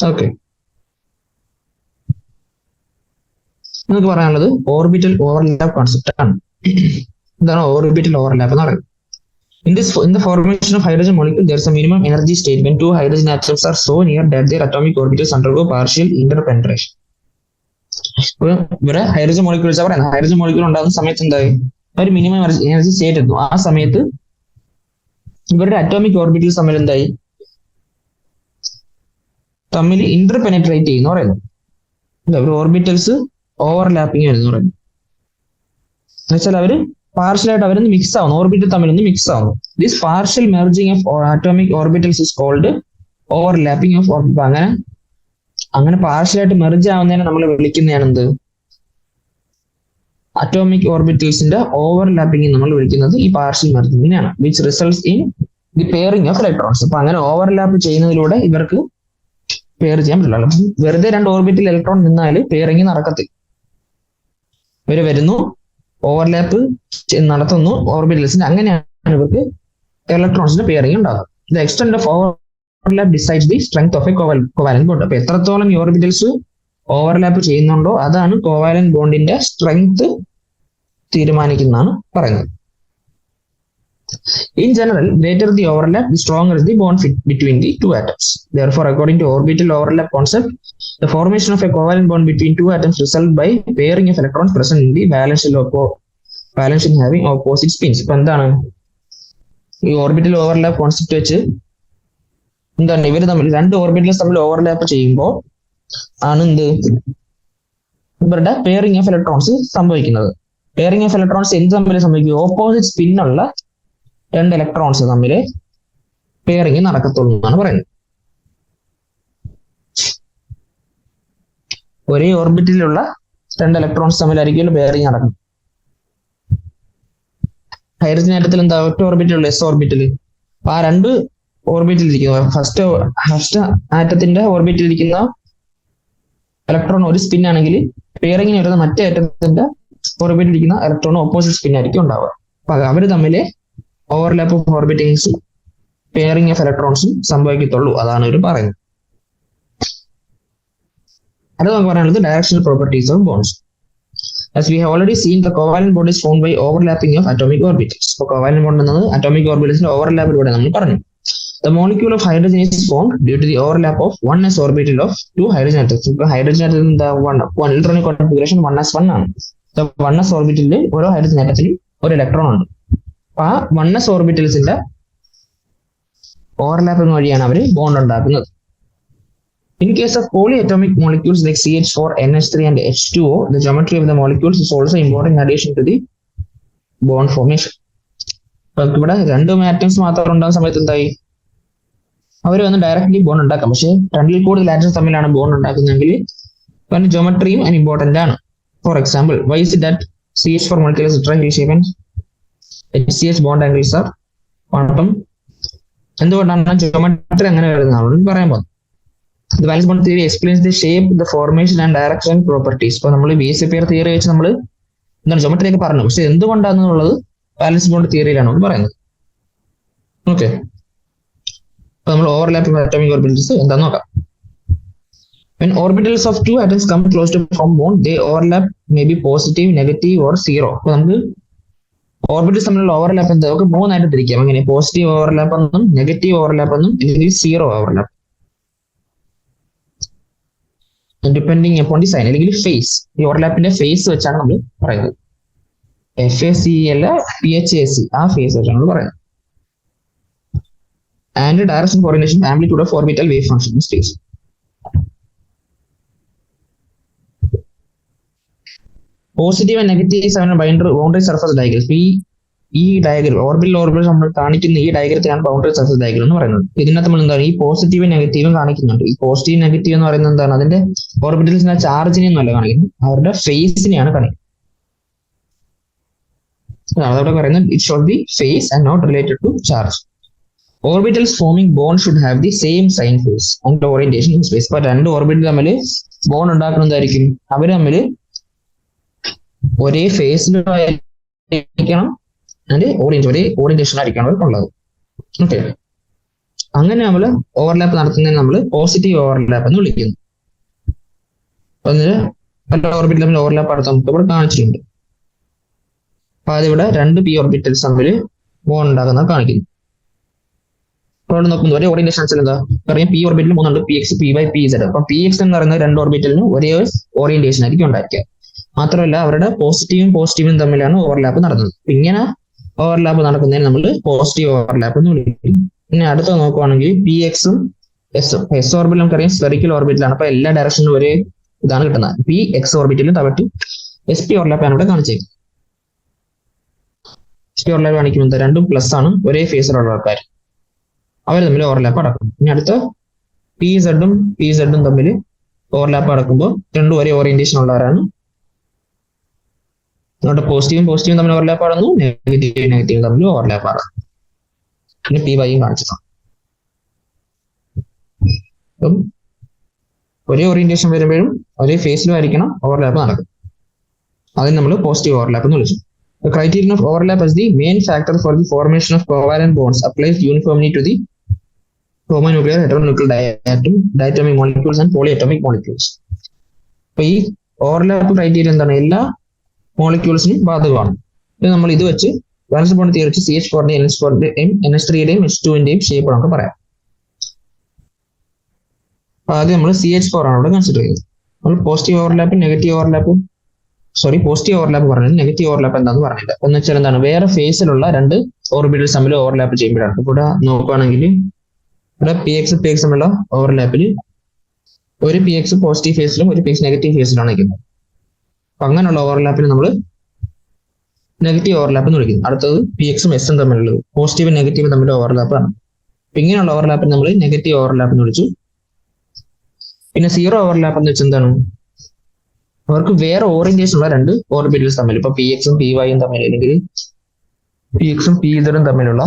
ഓക്കെ, നമുക്ക് പറയാനുള്ളത് ഓർബിറ്റൽ ഓവർലാപ്പ് കോൺസെപ്റ്റ് ആണ്. എന്താണ് ഓർബിറ്റൽ ഓവർലാപ്പ് എന്ന് പറയുന്നത്? In the formation of hydrogen molecule, there is a minimum energy state when two hydrogen atoms are so near that their atomic orbitals undergo partial interpenetration. ഇവിടെ ഹൈഡ്രജൻ മോളിക്യൂൾ വെച്ചാൽ പറയുന്നത്, ഹൈഡ്രജൻ മോളിക്യൂൾ ഉണ്ടാകുന്ന സമയത്ത് എന്തായി, ഒരു മിനിമം എനർജി സ്റ്റേറ്റ് എത്തും. ആ സമയത്ത് ഇവരുടെ അറ്റോമിക് ഓർബിറ്റൽസ് തമ്മിൽ എന്തായി, തമ്മിൽ ഇന്റർപെനട്രേറ്റ് ചെയ്യുന്ന പറയുന്നത്. ഓർബിറ്റൽസ് ഓവർലാപ്പിംഗ് എന്ന് പറയുന്നത് എന്നുവെച്ചാൽ അവര് പാർഷ്യലായിട്ട് അവരൊന്ന് മിക്സ് ആവുന്നു, ഓർബിറ്റൽ തമ്മിലൊന്ന് മിക്സ് ആവുന്നു. This partial merging of atomic orbitals is called overlapping of orbital. അങ്ങനെ പാർഷ്യലായിട്ട് മെർജ് ആവുന്നതിനെ നമ്മൾ വിളിക്കുന്നതാണ് എന്ത്, അറ്റോമിക് ഓർബിറ്റൽസിന്റെ ഓവർലാപ്പിംഗ് നമ്മൾ വിളിക്കുന്നത് ഈ പാർഷ്യൽ മെർജിങ്ങിനെയാണ്. Which results in the pairing of electrons. അപ്പൊ അങ്ങനെ ഓവർലാപ്പ് ചെയ്യുന്നതിലൂടെ ഇവർക്ക് പെയർ ചെയ്യാൻ പറ്റില്ല. വെറുതെ രണ്ട് ഓർബിറ്റിൽ ഇലക്ട്രോൺ നിന്നാൽ പെയറിംഗ് നടക്കത്തില്ല. ഇവര് വരുന്നു, ഓവർലാപ്പ് നടത്തുന്നു ഓർബിറ്റൽസിന്റെ, അങ്ങനെയാണ് ഇവർക്ക് ഇലക്ട്രോൺസിന്റെ പെയറിംഗ് ഉണ്ടാകുന്നത്. The extent of overlap decides the strength of A covalent bond. അപ്പൊ എത്രത്തോളം ഈ ഓർബിറ്റൽസ് ഓവർലാപ്പ് ചെയ്യുന്നുണ്ടോ അതാണ് കോവാലന്റ് ബോണ്ടിന്റെ സ്ട്രെങ്ത് തീരുമാനിക്കുന്നതാണ് പറയുന്നത്. In general, greater the overlap, the stronger is the bond fit between the two atoms. Therefore, according to orbital overlap concept, the formation of a covalent bond between two atoms results by pairing of electrons present in the valence shell having opposite spins. ഇപ്പൊ എന്താണ് ഈ ഓർബിറ്റൽ ഓവർലാപ്പ് കോൺസെപ്റ്റ് വെച്ച് എന്താണ്, ഇവർ തമ്മിൽ രണ്ട് ഓർബിറ്റൽസ് തമ്മിൽ ഓവർലാപ്പ് ചെയ്യുമ്പോൾ ആണ് എന്ത്, ഇവരുടെ പെയറിംഗ് ഓഫ് ഇലക്ട്രോൺസ് സംഭവിക്കുന്നത്. പെയറിംഗ് ഓഫ് ഇലക്ട്രോൺസ് എന്ത് തമ്മിൽ സംഭവിക്കും, ഓപ്പോസിറ്റ് സ്പിന്നുള്ള രണ്ട് ഇലക്ട്രോൺസ് തമ്മിൽ പെയറിംഗ് നടക്കത്തുള്ളൂ എന്നാണ് പറയുന്നത്. ഒരേ ഓർബിറ്റിലുള്ള രണ്ട് ഇലക്ട്രോൺസ് തമ്മിലായിരിക്കും പെയറിംഗ് നടക്കുന്നത്. ഹൈഡ്രജൻ ആറ്റത്തിൽ എന്താ, ഒറ്റ ഓർബിറ്റിലുള്ള എസ് ഓർബിറ്റിൽ. അപ്പൊ ആ രണ്ട് ഓർബിറ്റിൽ ഇരിക്കുന്ന ഫസ്റ്റ് ആറ്റത്തിന്റെ ഓർബിറ്റിൽ ഇരിക്കുന്ന ഇലക്ട്രോൺ ഒരു സ്പിൻ ആണെങ്കിൽ പെയറിംഗിന് വരുന്ന മറ്റേ ആറ്റത്തിന്റെ ഓർബിറ്റിൽ ഇരിക്കുന്ന ഇലക്ട്രോൺ ഓപ്പോസിറ്റ് സ്പിൻ ആയിരിക്കും ഉണ്ടാവുക. അപ്പൊ അവർ തമ്മിൽ ഓവർലാപ്പ് ഓഫ് ഓർബിറ്റിൽസും പെയറിംഗ് ഓഫ് ഇലക്ട്രോൺസും സംഭവിക്കത്തുള്ളൂ, അതാണ് ഇവർ പറയുന്നത്. അത് നമുക്ക് പറയാനുള്ളത് directional properties of bonds. As we have already seen, the covalent bond is formed by overlapping of atomic orbitals. So covalent bond എന്നത് atomic orbitals ഓവർലാപ്പിലൂടെ നമ്മൾ പറഞ്ഞു. The molecule of hydrogen is formed due to the overlap of 1s orbital of two hydrogen atoms. ഇപ്പൊ ഹൈഡ്രജൻ ആറ്റത്തിന്റെ ഇലക്ട്രോണിക് കോൺഫിഗറേഷൻ 1s1 ആണ്. The 1s ഓർബിറ്റലിൽ ഓരോ ഹൈഡ്രജൻ ആറ്റത്തിലും ഒരു ഇലക്ട്രോൺ ഉണ്ട്. അപ്പൊ ആ 1s ഓർബിറ്റൽസിന്റെ ഓവർലാപ്പിംഗ് വഴിയാണ് അവർ ബോണ്ട് ഉണ്ടാക്കുന്നത്. In case of polyatomic molecules like CH4, NH3 and H2O, the geometry of the molecules is also important in addition to the bond formation. അപ്പൊ ഇവിടെ രണ്ട് ആറ്റംസ് മാത്രം ഉണ്ടാകുന്ന സമയത്ത് എന്തായി, അവർ വന്ന് ഡയറക്ട്ലി ബോണ്ട് ഉണ്ടാക്കാം. പക്ഷെ രണ്ടിൽ കൂടുതൽ ആറ്റംസ് തമ്മിലാണ് ബോണ്ട് ഉണ്ടാക്കുന്നതെങ്കിൽ അതിന്റെ ജോമെട്രിയും ഇമ്പോർട്ടന്റ് ആണ്. For example, why is it that CH4 molecule is tetrahedral shape and HCH bond angles are quantum? എന്തുകൊണ്ടാണ് ജോമെട്രി അങ്ങനെ വരുന്നത് പറയാൻ പോകുന്നത്. The valence bond theory explains the shape, the formation and direction properties. ഇപ്പൊ നമ്മൾ ബേസിക് പെയർ തിയറി വെച്ച് നമ്മൾ എന്താണ് ജോമെട്രി ഒക്കെ പറഞ്ഞു, പക്ഷെ എന്തുകൊണ്ടാണെന്നുള്ളത് വാലൻസ് ബോണ്ട് തിയറിയിലാണ് പറയുന്നത്. ഓക്കെ, അപ്പൊ നമ്മൾ ഓവർലാപ്പിംഗ് അറ്റോമിക് ഓർബിറ്റൽസ് എന്താന്ന് നോക്കാം. When orbitals of two atoms come close to form bond, they overlap may be positive, negative or zero. അപ്പൊ നമുക്ക് ഓർബിറ്റൽസ് തമ്മിലുള്ള ഓവർലാപ്പ് എന്താ, നമുക്ക് മൂന്നായിട്ട് തിരിക്കാം. അങ്ങനെ പോസിറ്റീവ് ഓവർലാപ്പ് എന്നും നെഗറ്റീവ് ഓവർലാപ്പ് എന്നും അല്ലെങ്കിൽ zero overlap, depending upon the sign അല്ലെങ്കിൽ ഫേസ്. ഈ ഓവർലാപ്പിന്റെ ഫേസ് വെച്ചാണ് നമ്മൾ പറയുന്നത്. FACE അല്ല PHAC, ആ ഫേസ് വെച്ചാണ് നമ്മൾ പറയുന്നത്. And direction coordination amplitude of orbital wave function space. Positive and negative ആണ് ബൗണ്ടറി സർഫസ് ഡയഗ്രം. ഈ ഡയഗ്രം ഓർബിറ്റൽ നമ്മൾ കാണിക്കുന്ന ഈ ഡയഗ്രത്തിലാണ് ബൗണ്ടറി സർഫസ് ഡയഗ്രം എന്ന് പറയുന്നത്. ഇതിനകത്ത് നമ്മൾ എന്താണ് ഈ പോസിറ്റീവും നെഗറ്റീവും കാണിക്കുന്നുണ്ട്. ഈ പോസിറ്റീവ് നെഗറ്റീവ് എന്ന് പറയുന്നത് എന്താണ്, അതിന്റെ ഓർബിറ്റൽസിന്റെ ചാർജിനെ ഒന്നുമല്ല കാണിക്കുന്നത്, അവരുടെ ഫേസിനെയാണ് കാണിക്കുന്നത്. അതവിടെ പറയുന്നത് it should be phase and not related to charge. Orbitals forming bond should have the same sign phase and orientation in space. ഇപ്പൊ രണ്ട് ഓർബിറ്റൽ തമ്മിൽ ബോണ്ട് ഉണ്ടാക്കുന്നതായിരിക്കും, അവർ തമ്മിൽ ഒരേ ഫേസിലായിരിക്കണം അതിന്റെ ഒരേ ഓറിയന്റേഷൻ ആയിരിക്കണം ഉള്ളത്. ഓക്കെ, അങ്ങനെ നമ്മൾ ഓവർലാപ്പ് നടത്തുന്നതിന് നമ്മൾ പോസിറ്റീവ് ഓവർലാപ്പ് എന്ന് വിളിക്കുന്നു. പല ഓർബിറ്റൽ തമ്മിൽ ഓവർലാപ്പ് നടത്താൻ നമുക്ക് ഇവിടെ കാണിച്ചിട്ടുണ്ട്. അപ്പൊ അതിവിടെ രണ്ട് പി ഓർബിറ്റൽസ് തമ്മിൽ ബോണ്ട് ഉണ്ടാക്കുന്നത് കാണിക്കുന്നു. അപ്പോൾ നോക്കുമ്പോൾ ഒരേ ഓറിയന്റേഷൻ വെച്ചാൽ എന്താ പറയാം, പി ഓർബിറ്റൽ മൂന്നുണ്ട്, P X, P Y, P Z. അപ്പൊ പി എക്സ് എന്ന് പറയുന്നത് രണ്ട് ഓർബിറ്റലിന് ഒരേ ഓറിയന്റേഷൻ ആയിരിക്കും ഉണ്ടായിരിക്കുക. മാത്രമല്ല അവരുടെ പോസിറ്റീവും തമ്മിലാണ് ഓവർലാപ്പ് നടന്നത്. ഇങ്ങനെ ഓവർലാപ്പ് നടക്കുന്നതിന് നമ്മൾ പോസിറ്റീവ് ഓവർലാപ്പ് എന്ന് വിളിക്കും. പിന്നെ അടുത്ത നോക്കുവാണെങ്കിൽ പി എക്സും എസ് ഓർബിറ്റൽ നമുക്കറിയാം സ്ഫെറിക്കൽ ഓർബിറ്റലാണ്. അപ്പൊ എല്ലാ ഡയറക്ഷനിലും ഒരേ ഇതാണ് കിട്ടുന്നത്. പി എക്സ് ഓർബിറ്റലും തവിട്ട് എസ് പി ഓവർലാപ്പാണ് ഇവിടെ കാണിച്ചേക്കുന്നത്. എസ് പി ഓവർലാപ്പ് കാണിക്കുന്നത് രണ്ടും പ്ലസ് ആണ്, ഒരേ ഫേസിലുള്ള ആൾക്കാർ, അവർ തമ്മിൽ ഓവർലാപ്പ് നടക്കും. ഇനി അടുത്ത പി സെഡും തമ്മിൽ ഓവർലാപ്പ് നടക്കുമ്പോൾ രണ്ടും ഒരേ ഓറിയന്റേഷൻ ഉള്ളവരാണ്. നമ്മുടെ പോസിറ്റീവും തമ്മിൽ ഓവർലാപ്പ് ആടുന്നു, നെഗറ്റീവും തമ്മിൽ ഓവർലാപ്പ് ആടുന്നു. പിന്നെ പി വൈയും കാണിച്ചതാണ്. അപ്പം ഒരേ ഓറിയന്റേഷൻ വരുമ്പോഴും ഒരേ ഫേസിലും ആയിരിക്കണം ഓവർലാപ്പ് നടക്കും. അതിന് നമ്മൾ പോസിറ്റീവ് ഓവർലാപ്പ് എന്ന് വിളിച്ചു. The criterion of overlap as the main factor for the formation of covalent bonds applies uniformly to the homonuclear, heteronuclear diatomic molecules and polyatomic molecules. അപ്പൊ ഈ ഓവർലാപ്പ് ക്രൈറ്റീരിയ എന്താണ്, എല്ലാ മോളിക്യൂൾസിനും ബാധകമാണ്. നമ്മൾ ഇത് വെച്ച് വാലൻസ് ബോണ്ട് തിയറി വെച്ച് CH4ന്റെയും NH3യുടെയും H2ന്റെയും ഷേപ്പ് നമുക്ക് പറയാം. അപ്പൊ ആദ്യം നമ്മൾ CH4 ആണ് ഇവിടെ കൺസിഡർ ചെയ്യുന്നത്. നമ്മൾ പോസിറ്റീവ് ഓവർലാപ്പ് പറഞ്ഞത്, നെഗറ്റീവ് ഓവർലാപ്പ് എന്താന്ന് പറഞ്ഞില്ല. എന്ന് വെച്ചാൽ എന്താണ്, വേറെ ഫേസിലുള്ള രണ്ട് ഓർബിറ്റൽസ് തമ്മിൽ ഓവർലാപ്പ് ചെയ്യുമ്പോഴാണ്. ഇവിടെ നോക്കുകയാണെങ്കിൽ ഇവിടെ പി എക്സ് തമ്മിലുള്ള ഓവർലാപ്പിൽ ഒരു പി എക്സ് പോസിറ്റീവ് ഫേസിലും ഒരു പി എക്സ് നെഗറ്റീവ് ഫേസിലാണ് നിൽക്കുന്നത്. അപ്പൊ അങ്ങനെയുള്ള ഓവർലാപ്പിൽ നമ്മൾ നെഗറ്റീവ് ഓവർലാപ്പ് എന്ന് വിളിക്കുന്നു. അടുത്തത് പി എക്സും എസും തമ്മിലുള്ളത് പോസിറ്റീവും നെഗറ്റീവും തമ്മിലുള്ള ഓവർലാപ്പാണ്. അപ്പൊ ഇങ്ങനെയുള്ള ഓവർലാപ്പിൽ നമ്മൾ നെഗറ്റീവ് ഓവർലാപ്പ് എന്ന് വിളിച്ചു. പിന്നെ സീറോ ഓവർലാപ്പ് എന്ന് വെച്ചാൽ എന്താണ്, അവർക്ക് വേറെ ഓറിയന്റേഷൻ ഉള്ള രണ്ട് ഓർബിറ്റൽസ് തമ്മിൽ, ഇപ്പൊ പി എക്സും പി വൈയും തമ്മിൽ അല്ലെങ്കിൽ പി എക്സും പി ഇസഡും തമ്മിലുള്ള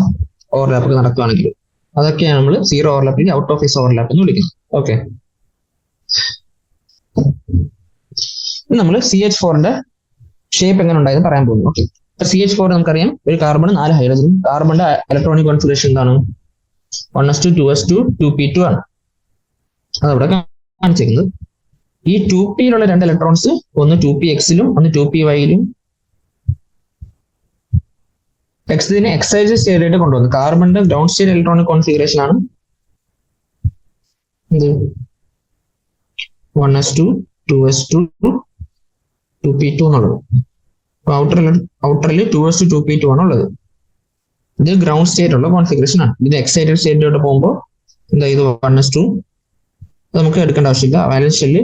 ഓവർലാപ്പ് നടക്കുകയാണെങ്കിൽ അതൊക്കെയാണ് നമ്മൾ സീറോ ഓവർലാപ്പിൽ ഔട്ട് ഓഫ് ഫേസ് ഓവർലാപ്പ് എന്ന് വിളിക്കുന്നത്. ഓക്കെ, നമ്മൾ CH4ന്റെ ഷേപ്പ് എങ്ങനെ ഉണ്ടായെന്ന് പറയാൻ പോകുന്നു. ഓക്കെ, CH4 നമുക്കറിയാം ഒരു കാർബൺ 4 ഹൈഡ്രജൻ. കാർബണിന്റെ ഇലക്ട്രോണിക് കോൺഫിഗറേഷൻ എന്താണ്, 1s2 2s2 2p2 ആണ്. അതവിടെ കാണിച്ചിരിക്കുന്നത്. ഈ 2p-യിലുള്ള രണ്ട് ഇലക്ട്രോൺസ് ഒന്ന് 2px-ലും ഒന്ന് 2py-ലും എക്സിനെ എക്സൈറ്റഡ് സ്റ്റേറ്റിലേക്ക് കൊണ്ടുവന്നു. കാർബണിന്റെ ഗ്രൗണ്ട് സ്റ്റേറ്റ് ഇലക്ട്രോണിക് കോൺഫിഗറേഷൻ ആണ് ഇത് 1s2 2s2 2p2 എന്നുള്ളത്. ഔട്ടറിൽ 2s2 2p2 ആണ് ഉള്ളത്. ഇത് ഗ്രൗണ്ട് സ്റ്റേറ്റ് ഉള്ള കോൺഫിഗറേഷൻ ആണ്. ഇത് എക്സൈറ്റഡ് സ്റ്റേറ്റിലോട്ട് പോകുമ്പോൾ എന്താ, ഇത് 1s2 നമുക്ക് എടുക്കേണ്ട ആവശ്യമില്ല, വാലൻസ് ഷെല്ല്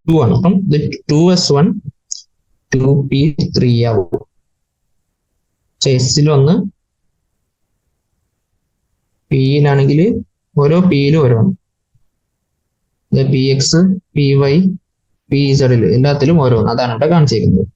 2 ആണ്. അപ്പം ഇത് 2s1 2p3 ആവും. എസിൽ ഒന്ന്, പിയിലാണെങ്കിൽ ഓരോ പിയിലും ഓരോന്ന്, P X P Y P ഇസഡിൽ എല്ലാത്തിലും ഓരോന്ന്, അതാണ് ഇവിടെ കാണിച്ചിരിക്കുന്നത്.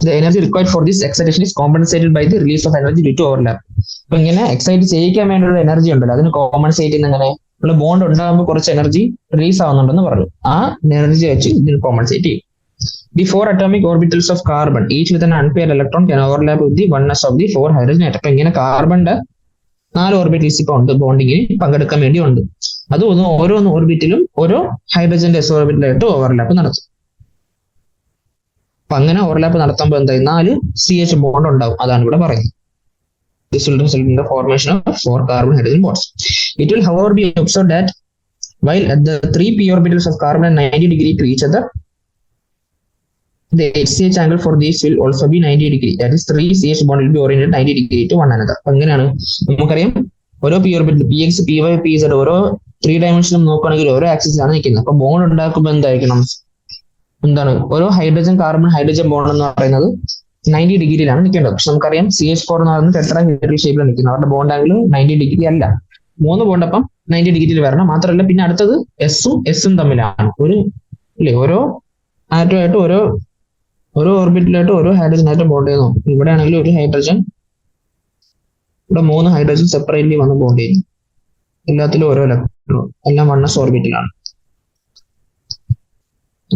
The energy required for this excitation is compensated by the release of energy due to overlap. അപ്പൊ ഇങ്ങനെ എക്സൈറ്റ് ചെയ്യിക്കാൻ വേണ്ടിയുള്ള എനർജി ഉണ്ടല്ലോ, അതിന് കോമ്പൻസേറ്റ് ചെയ്യുന്ന എങ്ങനെ, നമ്മൾ ബോണ്ട് ഉണ്ടാകുമ്പോൾ കുറച്ച് എനർജി റിലീസ് ആവുന്നുണ്ടെന്ന് പറഞ്ഞു. ആ എനർജി വെച്ച് ഇതിന് കോമ്പൻസേറ്റ് ചെയ്യും. The 4 atomic orbitals of carbon, each with an unpaired electron, can overlap with the oneness of the 4 hydrogen atom. അപ്പൊ ഇങ്ങനെ കാർബണിന്റെ 4 ഓർബിറ്റൽസ് ഇപ്പൊ ഉണ്ട്, ബോണ്ടിങ്ങിന് പങ്കെടുക്കാൻ വേണ്ടി ഉണ്ട്. അത് ഓരോ ഓർബിറ്റിലും ഓരോ ഹൈഡ്രജന്റെ എസ് ഓർബിറ്റലായിട്ട് ഓവർലാപ്പ് നടത്തും. അപ്പൊ അങ്ങനെ ഓവർലാപ്പ് നടത്തുമ്പോൾ എന്തായി, 4 CH ബോണ്ട് ഉണ്ടാവും. അതാണ് ഇവിടെ പറയുന്നത്. This will result in the formation of 4 carbon hydrogen bonds. It will however be observed that while at the 3 p orbitals of carbon are 90 degree to each other, the HCH angle for these will also be 90 degree. That is 3 CH bond will be oriented 90 degree to one another. അങ്ങനെയാണ് നമുക്കറിയാം ഓരോ P orbital P X P Y P Z ഓരോ 3 ഡയമെൻഷനും നോക്കുകയാണെങ്കിൽ ഓരോ ആക്സിസിലാണ് നിൽക്കുന്നത്. അപ്പൊ ബോണ്ട് ഉണ്ടാക്കുമ്പോൾ എന്തായിരിക്കണം, എന്താണ് ഓരോ ഹൈഡ്രജൻ കാർബൺ ഹൈഡ്രജൻ ബോണ്ട് എന്ന് പറയുന്നത് 90 ഡിഗ്രിയിലാണ് നിൽക്കേണ്ടത്. പക്ഷെ നമുക്കറിയാം CH4 എന്ന് പറയുന്നത് ടെട്രാഹെഡ്രൽ ഷേപ്പിലാണ് നിൽക്കുന്നത്. അവരുടെ ബോണ്ട് ആംഗിൾ 90 ഡിഗ്രി അല്ല. 3 ബോണ്ട് അപ്പം 90 ഡിഗ്രിയിൽ വരണം. മാത്രമല്ല പിന്നെ അടുത്തത് എസും തമ്മിലാണ് ഓരോ ആറ്റമായിട്ട് ഓരോ ഓർബിറ്റിലായിട്ട് ഓരോ ഹൈഡ്രജനായിട്ട് ബോണ്ട് ചെയ്ത് നോക്കും. ഇവിടെ ആണെങ്കിൽ ഒരു ഹൈഡ്രജൻ, ഇവിടെ 3 ഹൈഡ്രജൻ സെപ്പറേറ്റ്ലി വന്ന് ബോണ്ട് ചെയ്യും. എല്ലാത്തിലും ഓരോ ഇലക്ട്രോൺ, എല്ലാം 1s ഓർബിറ്റിലാണ്.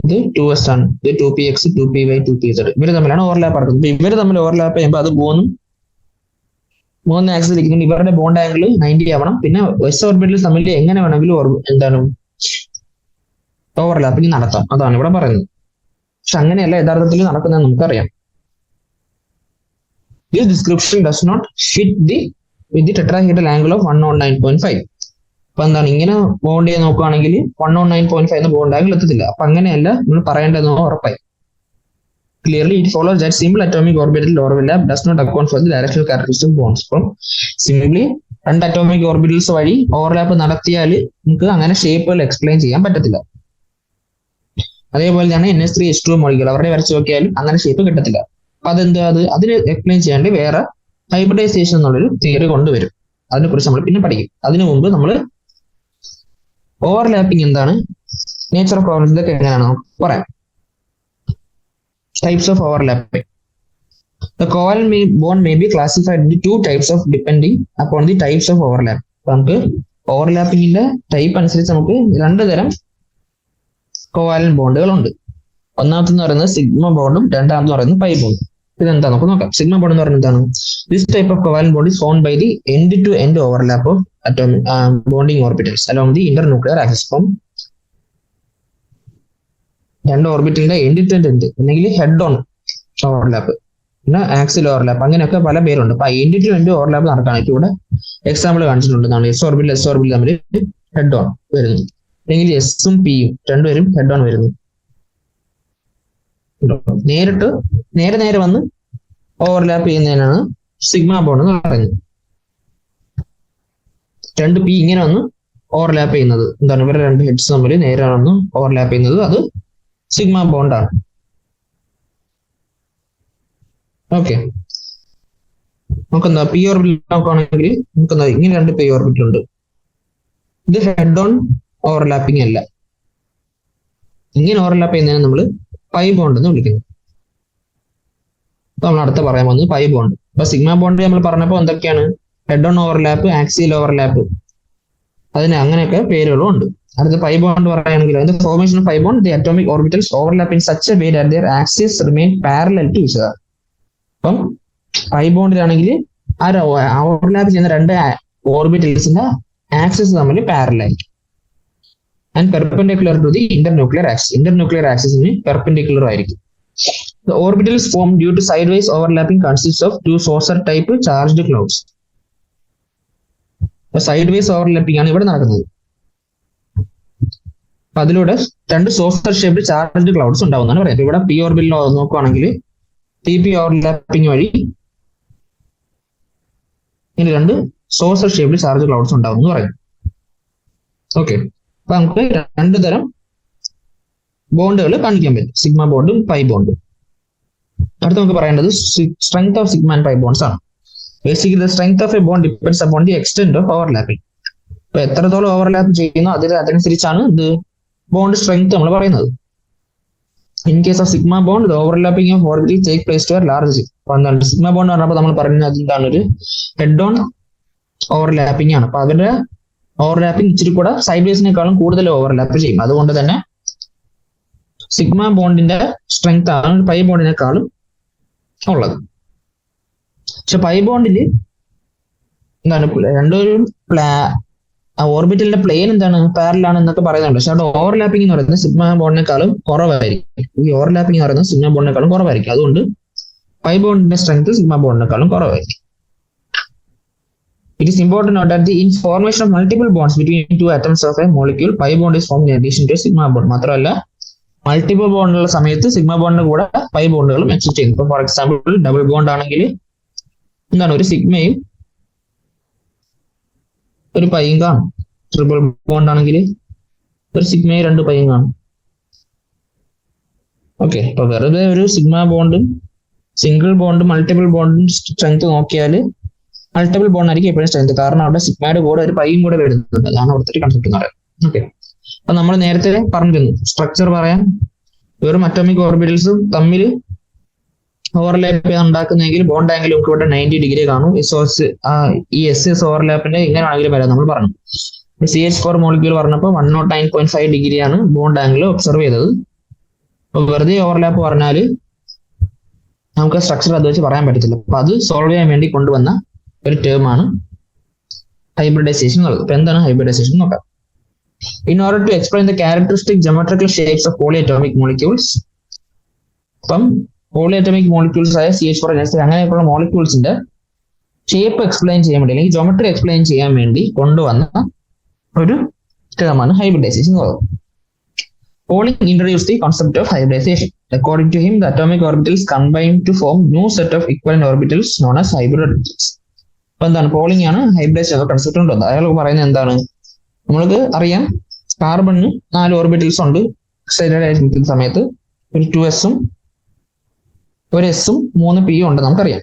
ഇത് 2s ആണ്, ഇത് 2px 2py 2pz. ഇവര് തമ്മിലാണ് ഓവർലാപ്പ് നടക്കുന്നത്. ഇവര് തമ്മിൽ ഓവർലാപ്പ് ചെയ്യുമ്പോൾ അത് മൂന്ന് ആക്സിസ് ഇരിക്കുന്നുണ്ട്. ഇവരുടെ ബോണ്ട് ആംഗിൾ 90 ആവണം. പിന്നെ s ഓർബിറ്റിൽ തമ്മിൽ എങ്ങനെ വേണമെങ്കിലും എന്താണ് ഓവർലാപ്പിംഗ് നടത്താം. അതാണ് ഇവിടെ പറയുന്നത്. പക്ഷെ അങ്ങനെയല്ല യഥാർത്ഥത്തിൽ നടക്കുന്നത് നമുക്കറിയാം. This description does not fit with the tetrahedral angle of 109.5. അപ്പൊ എന്താണ് ഇങ്ങനെ ബോണ്ട് ചെയ്ത് നോക്കുകയാണെങ്കിൽ 109.5 എന്ന ബോണ്ട് ആംഗിൾ എത്തത്തില്ല. അപ്പൊ അങ്ങനെയല്ല നമ്മൾ പറയേണ്ടതെന്ന് ഉറപ്പായി. Clearly, it follows that simple atomic orbital overlap does not account for the directional characteristic of bonds. അപ്പം സിംപ്ലി 2 അറ്റോമിക് ഓർബിറ്റൽസ് വഴി ഓവർലാപ്പ് നടത്തിയാൽ നമുക്ക് അങ്ങനെ ഷേപ്പുകൾ എക്സ്പ്ലെയിൻ ചെയ്യാൻ പറ്റത്തില്ല. അതേപോലെ തന്നെ NH3H2 മോളിക്യൂൾ അവരുടെ വരച്ച് നോക്കിയാലും അങ്ങനെ ഷേപ്പ് കിട്ടത്തില്ല. അപ്പൊ അതിന് എക്സ്പ്ലെയിൻ ചെയ്യാണ്ട് വേറെ ഹൈബ്രിഡൈസേഷൻ എന്നുള്ളൊരു തിയറി കൊണ്ടുവരും. അതിനെക്കുറിച്ച് നമ്മൾ പിന്നെ പഠിക്കും. അതിനു മുമ്പ് നമ്മൾ ഓവർലാപ്പിംഗ് എന്താണ്, നേച്ചർ ഓഫ് ഓവർലാപ്പിംഗ് ഇതൊക്കെ എങ്ങനെയാണ് നമുക്ക് പറയാം. Types of overlapping. The covalent bond may be classified into 2 types of depending upon the types of overlap. നമുക്ക് ഓവർലാപ്പിംഗിന്റെ ടൈപ്പ് അനുസരിച്ച് നമുക്ക് 2 തരം കോവാലന്റ് ബോണ്ടുകൾ ഉണ്ട്. ഒന്നാമത്തെ പറയുന്നത് സിഗ്മ ബോണ്ടും രണ്ടാമത്തെ പറയുന്നത് പൈ ബോണ്ടും. ഇതെന്താ നമുക്ക് നോക്കാം. സിഗ്മ ബോണ്ട് എന്ന് പറയുന്നത് എന്താണ്? This type of covalent bond is formed by the end-to-end overlap of atomic bonding orbitals along the internuclear axis. From 2 ഓർബിറ്റലിന്റെ end അല്ലെങ്കിൽ ഹെഡ് ഓൺ ഓവർലാപ്പ്, പിന്നെ ആക്സിൽ ഓവർലാപ്പ്, അങ്ങനെയൊക്കെ പല പേരുണ്ട്. അപ്പൊ എൻഡ് ഓവർലാപ്പ് നടക്കാനായിട്ട് ഇവിടെ എക്സാമ്പിൾ കാണിച്ചിട്ടുണ്ട്. എസ് ഓർബിറ്റൽ തമ്മിൽ ഹെഡ് ഓൺ വരുന്നു, അല്ലെങ്കിൽ എസും പിയും രണ്ടുപേരും ഹെഡ് ഓൺ വരുന്നു. നേരെ വന്ന് ഓവർലാപ്പ് ചെയ്യുന്നതിനാണ് സിഗ്മ ബോണ്ട് എന്ന് പറയുന്നത്. 2 പി ഇങ്ങനെ വന്ന് ഓവർലാപ്പ് ചെയ്യുന്നത് എന്താണ്, ഇവരുടെ 2 ഹെഡ്സ് തമ്മിൽ നേരെ വന്ന് ഓവർലാപ്പ് ചെയ്യുന്നത് അത് സിഗ്മ ബോണ്ടാണ്. ഓക്കെ, നമുക്കെന്താ പി ഓർബിറ്റൽ നോക്കുകയാണെങ്കിൽ നമുക്കെന്താ ഇങ്ങനെ 2 പി ഓർബിറ്റൽ ഉണ്ട്. ഇത് ഹെഡ് ഓൺ ഓവർലാപ്പിംഗ് അല്ല. ഇങ്ങനെ ഓവർലാപ്പ് ചെയ്യുന്നതിന് നമ്മൾ പൈ ബോണ്ട് എന്ന് വിളിക്കുന്നു. അപ്പൊ നമ്മൾ അടുത്ത പറയാൻ പോകുന്നത് പൈ ബോണ്ട്. അപ്പൊ സിഗ്മ ബോണ്ട് നമ്മൾ പറഞ്ഞപ്പോൾ എന്തൊക്കെയാണ്, head on overlap, axial overlap, അതിന് അങ്ങനെയൊക്കെ പേരുകളും ഉണ്ട്. അടുത്ത പൈ ബോണ്ട് പറയുകയാണെങ്കിൽ അതിന്റെ formation of pi bond, the atomic orbitals overlap in such a way that their axes remain parallel to each other. അപ്പം പൈ ബോണ്ടിലാണെങ്കിൽ ആ ഓവർലാപ്പ് ചെയ്യുന്ന 2 ഓർബിറ്റൽസിന്റെ ആക്സിസ് തമ്മിൽ parallel and perpendicular to the internuclear axis. Internuclear ആക്സിസിന് പെർപെൻഡിക്കുലർ ആയിരിക്കും. The orbitals formed due to sideways overlapping consists of 2 saucer type charged clouds. Sideways overlapping ആണ് ഇവിടെ നടക്കുന്നത്. അപ്പൊ അതിലൂടെ 2 സോസർ ഷേപ്ഡ് ചാർജ്ഡ് ക്ലൗഡ്സ് ഉണ്ടാവുന്നതാണ് പറയുന്നത്. ഇവിടെ പി ഓർബിറ്റൽ നോക്കുകയാണെങ്കിൽ TP ഓവർലാപ്പിംഗ് വഴി ഇങ്ങനെ 2 സോസർ ഷേപ്ഡ് ചാർജ് ക്ലൗഡ്സ് ഉണ്ടാവും എന്ന് പറയും. ഓക്കെ, അപ്പൊ നമുക്ക് 2 തരം ബോണ്ടുകൾ കാണിക്കാൻ പറ്റും, സിഗ്മ ബോണ്ടും പൈ ബോണ്ടും. അടുത്ത് നമുക്ക് പറയേണ്ടത് strength of sigma and pi bonds ആണ്. Basically the strength of a bond depends upon the extent of overlapping. അപ്പൊ എത്രത്തോളം ഓവർലാപ്പ് ചെയ്യുന്നു അതനുസരിച്ചാണ് ഇത് ബോണ്ട് സ്ട്രെങ്ത് നമ്മൾ പറയുന്നത്. In case of sigma bond the overlapping of orbital take place to a large. അപ്പൊ എന്താണ് സിഗ്മ ബോണ്ട് പറഞ്ഞപ്പോൾ നമ്മൾ പറയുന്നത് എന്താണ്, ഒരു ഹെഡ് ഓൺ ഓവർലാപ്പിംഗ് ആണ്. അപ്പൊ അവരുടെ ഓവർലാപ്പിംഗ് ഇച്ചിരി കൂടെ സൈഡ് വേസിനേക്കാളും കൂടുതൽ ഓവർലാപ്പ് ചെയ്യും. അതുകൊണ്ട് തന്നെ സിഗ്മ ബോണ്ടിന്റെ സ്ട്രെങ്ത് ആണ് പൈ ബോണ്ടിനേക്കാളും ഉള്ളത്. പക്ഷെ പൈ ബോണ്ടിൽ എന്താണ് രണ്ടുപേരും ഓർബിറ്റലിന്റെ പ്ലെയിൻ എന്താണ് പാരലാണ് എന്നൊക്കെ പറയുന്നുണ്ട്. പക്ഷെ അവിടെ ഓവർലാപ്പിംഗ് എന്ന് പറയുന്നത് സിഗ്മ ബോണ്ടിനേക്കാളും കുറവായിരിക്കും. ഈ ഓവർലാപ്പിംഗ് എന്ന് പറയുന്നത് സിഗ്മ ബോണ്ടിനേക്കാളും കുറവായിരിക്കും. അതുകൊണ്ട് പൈ ബോണ്ടിന്റെ സ്ട്രെങ്ത് സിഗ്മ ബോണ്ടിനേക്കാളും കുറവായിരിക്കും. It is important to note that in formation of multiple bonds between 2 atoms of a molecule, pi bond is formed in addition to a sigma bond. മാത്രമല്ല മൾട്ടിപ്പിൾ ബോണ്ടുള്ള സമയത്ത് സിഗ്മ ബോണ്ടിന്റെ കൂടെ പൈ ബോണ്ടുകളും എക്സിസ്റ്റ് ചെയ്യുന്നു. ഇപ്പൊ ഫോർ എക്സാമ്പിൾ ഡബിൾ ബോണ്ട് ആണെങ്കിൽ എന്താണ് ഒരു സിഗ്മയും ഒരു പൈയും കാണും. ട്രിപ്പിൾ ബോണ്ട് ആണെങ്കിൽ ഒരു സിഗ്മയും 2 പൈയും കാണും. ഓക്കെ, അപ്പൊ വെറുതെ ഒരു സിഗ്മ ബോണ്ടും സിംഗിൾ ബോണ്ടും മൾട്ടിപ്പിൾ ബോണ്ടും സ്ട്രെങ്ത് നോക്കിയാൽ മൾട്ടിപ്പിൾ ബോണ്ട് ആയിരിക്കും എപ്പോഴും സ്ട്രെങ്ത്. കാരണം അവിടെ സിഗ്മയുടെ കൂടെ ഒരു പൈയും കൂടെ വരുന്നുണ്ട്. അതാണ് അവിടുത്തെ ഒരു കൺസെപ്റ്റ് എന്ന് പറയുന്നത്. ഓക്കെ, അപ്പൊ നമ്മൾ നേരത്തെ പറഞ്ഞിരുന്നു സ്ട്രക്ചർ പറയാൻ വെറും അറ്റോമിക് ഓർബിറ്റൽസും തമ്മിൽ ഓവർലാപ്പ് ഉണ്ടാക്കുന്നെങ്കിൽ ബോണ്ട് ആംഗിൾ നമുക്ക് ഇവിടെ 90 ഡിഗ്രി കാണും. ഈ SS ഓവർലാപ്പിന്റെ എങ്ങനെ ആണെങ്കിലും വരാം നമ്മൾ പറഞ്ഞു. CH4 മോളിക്യൂൾ പറഞ്ഞപ്പോൾ 109.5 ഡിഗ്രിയാണ് ബോണ്ട് ആംഗിൾ ഒബ്സർവ് ചെയ്തത്. അപ്പൊ വെറുതെ ഓവർലാപ്പ് പറഞ്ഞാൽ നമുക്ക് സ്ട്രക്ചർ അത് വെച്ച് പറയാൻ പറ്റത്തില്ല. അപ്പൊ അത് സോൾവ് ചെയ്യാൻ വേണ്ടി കൊണ്ടുവന്ന ഒരു ടേം ആണ് ഹൈബ്രിഡൈസേഷൻ എന്നുള്ളത്. അപ്പൊ എന്താണ് ഹൈബ്രിഡൈസേഷൻ നോക്കാം. In order to explain the characteristic geometrical shapes of polyatomic molecules, അപ്പം പോളിഅറ്റോമിക് മോളിക്യൂൾസ് ആയ CH4 അങ്ങനെയൊക്കെയുള്ള മോളിക്യൂൾസിന്റെ ഷേപ്പ് എക്സ്പ്ലെയിൻ ചെയ്യാൻ വേണ്ടി അല്ലെങ്കിൽ ജോമെട്രി എക്സ്പ്ലെയിൻ ചെയ്യാൻ വേണ്ടി കൊണ്ടുവന്ന ഒരു ടേമാണ് ഹൈബ്രിഡൈസേഷൻ എന്ന് പറയുന്നത്. Pauling introduced the concept of hybridization. According to him, the atomic orbitals combine to form new set of equivalent orbitals known as hybrid orbitals. അപ്പൊ എന്താണ് പോളിംഗ് ആണ് ഹൈബ്രിഡൈസേഷൻ എന്ന കൺസെപ്റ്റ് ഉണ്ടോ? അയാൾ പറയുന്നത് എന്താണ്? നമ്മൾക്ക് അറിയാം കാർബണിന് 4 ഓർബിറ്റൽസ് ഉണ്ട്. എക്സൈറ്റഡ് ആയിരിക്കുന്ന സമയത്ത് ഒരു 2s-ഉം ഒരു s-ഉം 3 p-യും ഉണ്ട് നമുക്കറിയാം.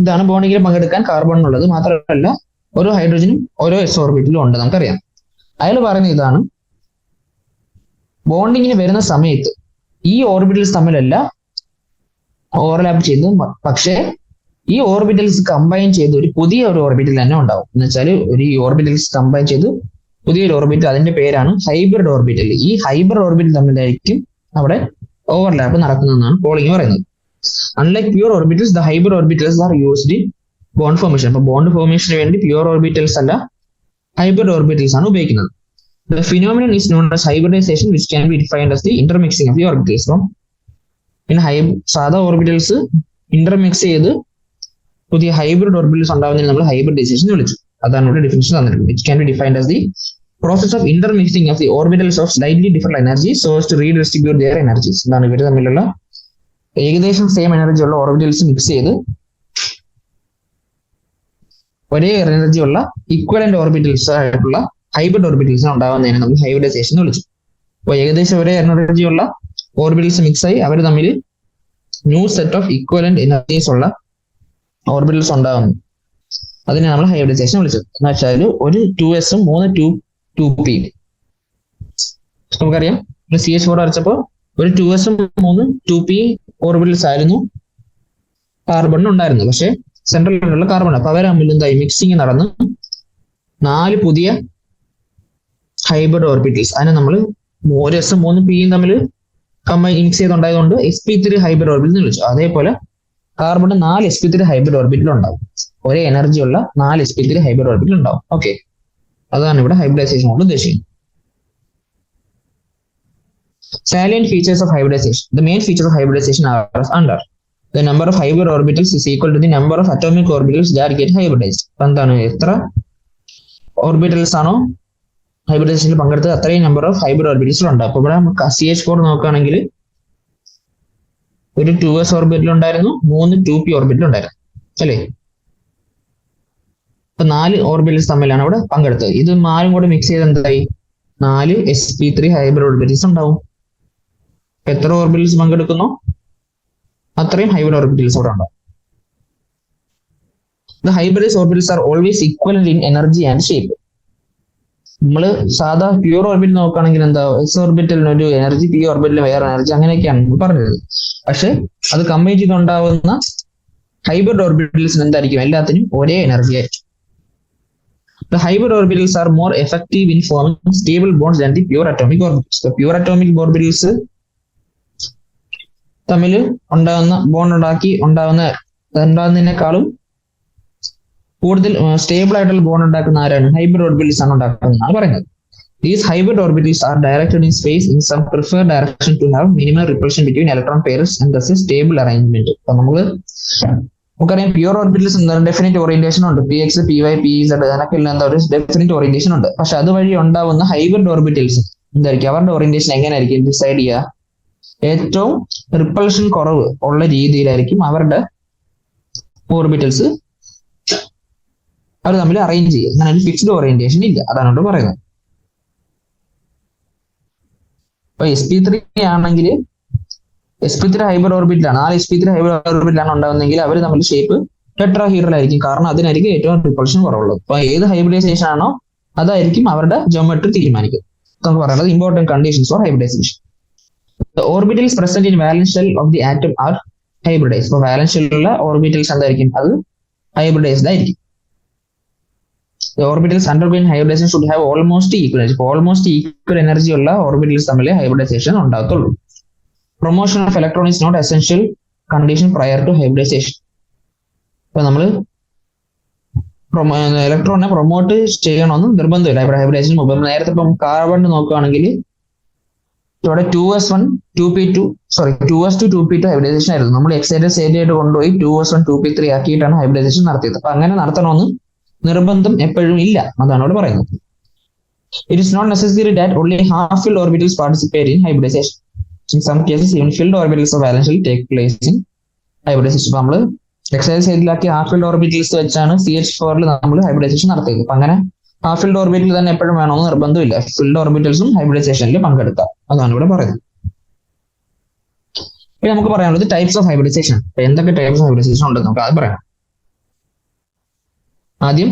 ഇതാണ് ബോണ്ടിങ്ങിൽ പങ്കെടുക്കാൻ കാർബണിനുള്ളത്. മാത്രമല്ല ഓരോ ഹൈഡ്രജനും ഓരോ s ഓർബിറ്റലും ഉണ്ട് നമുക്കറിയാം. അയാൾ പറയുന്നത് ഇതാണ്, ബോണ്ടിങ്ങിന് വരുന്ന സമയത്ത് ഈ ഓർബിറ്റൽസ് തമ്മിലല്ല ഓവർലാപ്പ് ചെയ്ത്, പക്ഷേ ഈ ഓർബിറ്റൽസ് കമ്പൈൻ ചെയ്ത് ഒരു പുതിയ ഒരു ഓർബിറ്റൽ തന്നെ ഉണ്ടാവും. എന്ന് വെച്ചാൽ ഒരു ഓർബിറ്റൽസ് കമ്പൈൻ ചെയ്ത് പുതിയൊരു ഓർബിറ്റൽ, അതിന്റെ പേരാണ് ഹൈബ്രിഡ് ഓർബിറ്റൽ. ഈ ഹൈബ്രിഡ് ഓർബിറ്റൽ തമ്മിലായിരിക്കും അവിടെ ഓവർലാപ്പ് നടക്കുന്നതെന്നാണ് പോളിംഗ് പറയുന്നത്. Unlike pure orbitals, the hybrid orbitals are used in bond formation. അപ്പൊ ബോണ്ട് ഫോർമേഷന് വേണ്ടി പ്യൂർ ഓർബിറ്റൽസ് അല്ല ഹൈബ്രിഡ് ഓർബിറ്റൽസ് ആണ് ഉപയോഗിക്കുന്നത്. The phenomenon is known as hybridization, which can be defined as the intermixing of the orbitals. സാധാ ഓർബിറ്റൽസ് ഇന്റർമിക്സ് ചെയ്ത് പുതിയ ഹൈബ്രിഡ് ഓർബിറ്റൽസ് ഉണ്ടാവുന്നതിന് നമ്മൾ ഹൈബ്രിഡൈസേഷൻ എന്ന് വിളിച്ചു. അതാണ് ഇവിടെ ഡെഫിനിഷൻ തന്നിട്ടുണ്ട്. Which can be defined as the process of intermixing of the orbitals of slightly different energies so as to redistribute their energies. എന്താണ് ഇവർ തമ്മിലുള്ള ഏകദേശം സെയിം എനർജി ഉള്ള ഓർബിറ്റൽസ് മിക്സ് ചെയ്ത് ഒരേ എനർജി ഉള്ള ഇക്വലന്റ് ഓർബിറ്റൽസ് ആയിട്ടുള്ള ഹൈബ്രിഡ് ഓർബിറ്റൽസ് ഉണ്ടാവുന്നതിനെ നമ്മൾ ഹൈബ്രിഡൈസേഷൻ എന്ന് വിളിച്ചു. അപ്പോൾ ഏകദേശം ഒരേ എനർജി ഉള്ള ഓർബിറ്റൽസ് മിക്സ് ആയി അവർ തമ്മിൽ new set of equivalent energies ഉള്ള ഓർബിറ്റൽസ് ഉണ്ടാവുന്നു. അതിനെ നമ്മൾ ഹൈബ്രിഡൈസേഷൻ വിളിച്ചത്. എന്ന് വെച്ചാൽ ഒരു 2s-ഉം 3 2p. നമുക്കറിയാം CH4 വരച്ചപ്പോൾ ഒരു 2s-ഉം 3 2p ഓർബിറ്റൽസ് ആയിരുന്നു കാർബണിന് ഉണ്ടായിരുന്നത്. പക്ഷെ സെൻട്രലിലുള്ള കാർബൺ, അപ്പൊ അവർ തമ്മിൽ എന്തായി മിക്സിങ് നടന്ന് 4 പുതിയ ഹൈബ്രിഡ് ഓർബിറ്റൽസ്, അതിനെ നമ്മൾ ഒരു s-ഉം 3 p-യും തമ്മിൽ മിക്സ് ചെയ്തുണ്ടായതുകൊണ്ട് sp3 ഹൈബ്രിഡ് ഓർബിറ്റൽ എന്ന് വിളിച്ചു. അതേപോലെ കാർബണ് 4 sp3 ഹൈബ്രിഡ് ഓർബിറ്റൽ ഉണ്ടാവും. ഒരേ എനർജി ഉള്ള 4 sp3 ഹൈബ്രിഡ് ഓർബിറ്റൽ ഉണ്ടാവും. ഓക്കെ, അതാണ് ഇവിടെ ഹൈബ്രിഡൈസേഷൻ കൊണ്ട് ഉദ്ദേശിക്കുന്നത്. Salient features of hybridization. The main features of hybridization are as under. The number of hybrid orbitals is equal to the number of atomic orbitals that get hybridized. എന്താണ് എത്ര ഓർബിറ്റൽസ് ആണോ ഹൈബ്രിഡൈസേഷനിൽ പങ്കെടുത്തത് അത്രയും നമ്പർ ഓഫ് ഹൈബ്രിഡ് ഓർബിറ്റൽസ് ഉണ്ട്. അപ്പൊ ഇവിടെ CH4 നോക്കുകയാണെങ്കിൽ ഒരു 2s ഓർബിറ്റൽ ഉണ്ടായിരുന്നു, 3 2p ഓർബിറ്റൽ ഉണ്ടായിരുന്നു അല്ലേ. അപ്പൊ 4 ഓർബിറ്റൽസ് തമ്മിലാണ് ഇവിടെ പങ്കെടുത്തത്. ഇത് 4 കൂടെ മിക്സ് ചെയ്ത് എന്തായി 4 sp3 ഹൈബ്രിഡ് ഓർബിറ്റൽസ് ഉണ്ടാവും. എത്ര ഓർബിറ്റൽസ് പങ്കെടുക്കുന്നു അത്രയും ഹൈബ്രിഡ് ഓർബിറ്റൽസ് ഇവിടെ ഉണ്ടാവും. The hybridized orbitals are always equivalent in energy and shape. നമ്മൾ സാധാ പ്യൂർ ഓർബിറ്റൽ നോക്കുകയാണെങ്കിൽ എന്താ s ഓർബിറ്റലിന് ഒരു എനർജി, p ഓർബിറ്റലിന് വേറെ എനർജി, അങ്ങനെയൊക്കെയാണ് നമ്മൾ പറഞ്ഞത്. പക്ഷെ അത് കമ്പൈൻ ചെയ്തുണ്ടാവുന്ന ഹൈബ്രിഡ് ഓർബിറ്റൽസിന് എന്തായിരിക്കും എല്ലാത്തിനും ഒരേ എനർജി ആയിരിക്കും. The hybrid orbitals are more effective in forming stable bonds than the pure atomic orbitals. The pure atomic orbitals തമ്മിൽ ഉണ്ടാകുന്ന ബോണ്ട് ഉണ്ടാകുന്നതിനേക്കാളും കൂടുതൽ സ്റ്റേബിൾ ആയിട്ടുള്ള ബോണ്ട് ഉണ്ടാക്കുന്ന ആരാണ്? ഹൈബ്രിഡ് ഓർബിറ്റൽസ് ആണ് ഉണ്ടാക്കുന്നതാണ് പറയുന്നത്. These hybrid orbitals are directed in space in some preferred direction to have minimal repulsion between electron pairs and thus a stable arrangement. അപ്പൊ നമുക്കറിയാം പ്യൂർ ഓർബിറ്റൽസ് എന്താണ് ഡെഫിനിറ്റ് ഓറിയന്റേഷൻ ഉണ്ട്. px, py, pz അതിനൊക്കെ എന്താ ഒരു ഡെഫിനിറ്റ് ഓറിയന്റേഷൻ ഉണ്ട്. പക്ഷെ അതുവഴി ഉണ്ടാവുന്ന ഹൈബ്രിഡ് ഓർബിറ്റൽസ് എന്തായിരിക്കും? അവരുടെ ഓറിയന്റേഷൻ എങ്ങനെയായിരിക്കും ഡിസൈഡ് ചെയ്യുക? ഏറ്റവും റിപ്പൾഷൻ കുറവ് ഉള്ള രീതിയിലായിരിക്കും അവരുടെ ഓർബിറ്റൽസ് അവർ തമ്മിൽ അറേഞ്ച് ചെയ്യുക. അങ്ങനെ ഒരു ഫിക്സ്ഡ് ഓറിയന്റേഷൻ ഇല്ല, അതാണ് ഇവിടെ പറയുന്നത്. ഇപ്പൊ sp3 ആണെങ്കിൽ sp3 ഹൈബ്രിഡ് ഓർബിറ്റിലാണ്, 4 sp3 ഹൈബ്രിഡ് ഓർബിറ്റിലാണ് ഉണ്ടാകുന്നതെങ്കിൽ അവർ തമ്മിൽ ഷേപ്പ് ടെട്രാഹീഡ്രൽ ആയിരിക്കും, കാരണം അതിനായിരിക്കും ഏറ്റവും റിപ്പൾഷൻ കുറവുള്ളത്. അപ്പൊ ഏത് ഹൈബ്രിഡൈസേഷൻ ആണോ അതായിരിക്കും അവരുടെ ജോമെട്രി തീരുമാനിക്കും. നമുക്ക് പറയുന്നത് important conditions for hybridization. The orbitals present in valence shell of the atom are hybridized. So valence shell ഉള്ള orbitals എന്തായിരിക്കും, അത് hybridized ആയിരിക്കും. The orbitals undergoing hybridization should have almost equal energy. Almost equal energy ഉള്ള orbitals തമ്മിൽ hybridization ഉണ്ടാകത്തുള്ളൂ. Promotion of electron is not essential condition prior to hybridization. ഇപ്പൊ നമ്മൾ ഇലക്ട്രോണിനെ പ്രൊമോട്ട് ചെയ്യണമെന്ന് നിർബന്ധമില്ല ഇവിടെ ഹൈബ്രിഡൈസേഷൻ മുമ്പ്. നേരത്തെ ഇപ്പം കാർബൺ നോക്കുകയാണെങ്കിൽ ഇവിടെ 2s1 2p2 2s2 2p2 hybridisation ആയിരുന്നു. നമ്മൾ എക്സൈറ്റഡ് സ്റ്റേറ്റ് ആയിട്ട് കൊണ്ടുപോയി 2s1 2p3 ആക്കിയിട്ടാണ് ഹൈബ്രിഡൈസേഷൻ നടത്തിയത്. അപ്പൊ അങ്ങനെ നടത്തണമെന്ന് നിർബന്ധം എപ്പോഴും ഇല്ല, അതാണ് ഇവിടെ പറയുന്നത്. It is not necessary that only half-filled orbitals participate in hybridization. In some cases, even filled orbitals of valence shell take place in hybridization. നമ്മൾ എക്സൈറ്റഡ് സ്റ്റേറ്റിലാക്കി ഹാഫ് ഫിൽഡ് ഓർബിറ്റൽസ് വെച്ചാണ് CH4 നമ്മൾ ഹൈബ്രിഡൈസേഷൻ നടത്തിയത്. അപ്പൊ അങ്ങനെ ഹാഫ് ഫിൽഡ് ഓർബിറ്റൽ തന്നെ എപ്പോഴും വേണമെന്ന് നിർബന്ധമില്ല, ഫിൽഡ് ഓർബിറ്റൽസും ഹൈബ്രിഡൈസേഷനിൽ പങ്കെടുക്കാം, അതാണ് ഇവിടെ പറയുന്നത്. ഇനി നമുക്ക് പറയാനുള്ളത് ടൈപ്സ് ഓഫ് ഹൈബ്രിഡൈസേഷൻ. എന്തൊക്കെ ടൈപ്സ് ഓഫ് ഹൈബ്രിഡൈസേഷൻ ഉണ്ടെന്ന് നമുക്ക് അത് പറയാം. ആദ്യം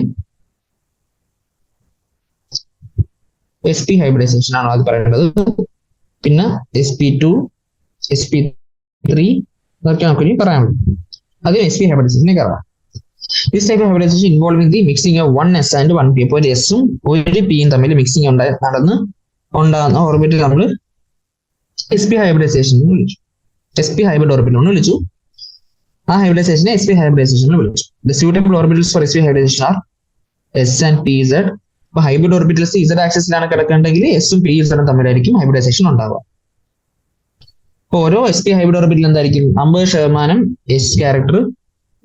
sp ഹൈബ്രിഡൈസേഷൻ ആണ് അത് പറയേണ്ടത്. പിന്നെ sp2 sp3 ഇതൊക്കെ നമുക്ക് ഇനി പറയാനുള്ളത്. ആദ്യം sp ഹൈബ്രിഡൈസേഷനെ കയറാം. This type of hybridization involving the mixing of one s and one p. അപ്പോൾ ഒരു എസും ഒരു പിയും തമ്മിൽ മിക്സിംഗ് നടന്ന് ഉണ്ടാകുന്ന ഓർബിറ്റിൽ നമ്മൾ sp ഹൈബ്രിഡൈസേഷൻ വിളിച്ചു, sp ഹൈബ്രിഡ് ഓർബിറ്റൽ എന്ന് വിളിച്ചു. ആ ഹൈബ്രിഡൈസേഷനെ sp ഹൈബ്രിഡൈസേഷൻ എന്ന് വിളിച്ചു. The suitable orbitals for sp hybridization are s and pz. അപ്പൊ ഹൈബ്രിഡ് ഓർബിറ്റൽസ് z ആക്സിസിലാണ് കിടക്കേണ്ടെങ്കിൽ എസും പി ഇസഡും തമ്മിലായിരിക്കും ഹൈബ്രിഡൈസേഷൻ ഉണ്ടാവുക. അപ്പൊ ഓരോ sp ഹൈബ്രിഡ് ഓർബിറ്റൽ എന്തായിരിക്കും, 50% s ക്യാരക്ടർ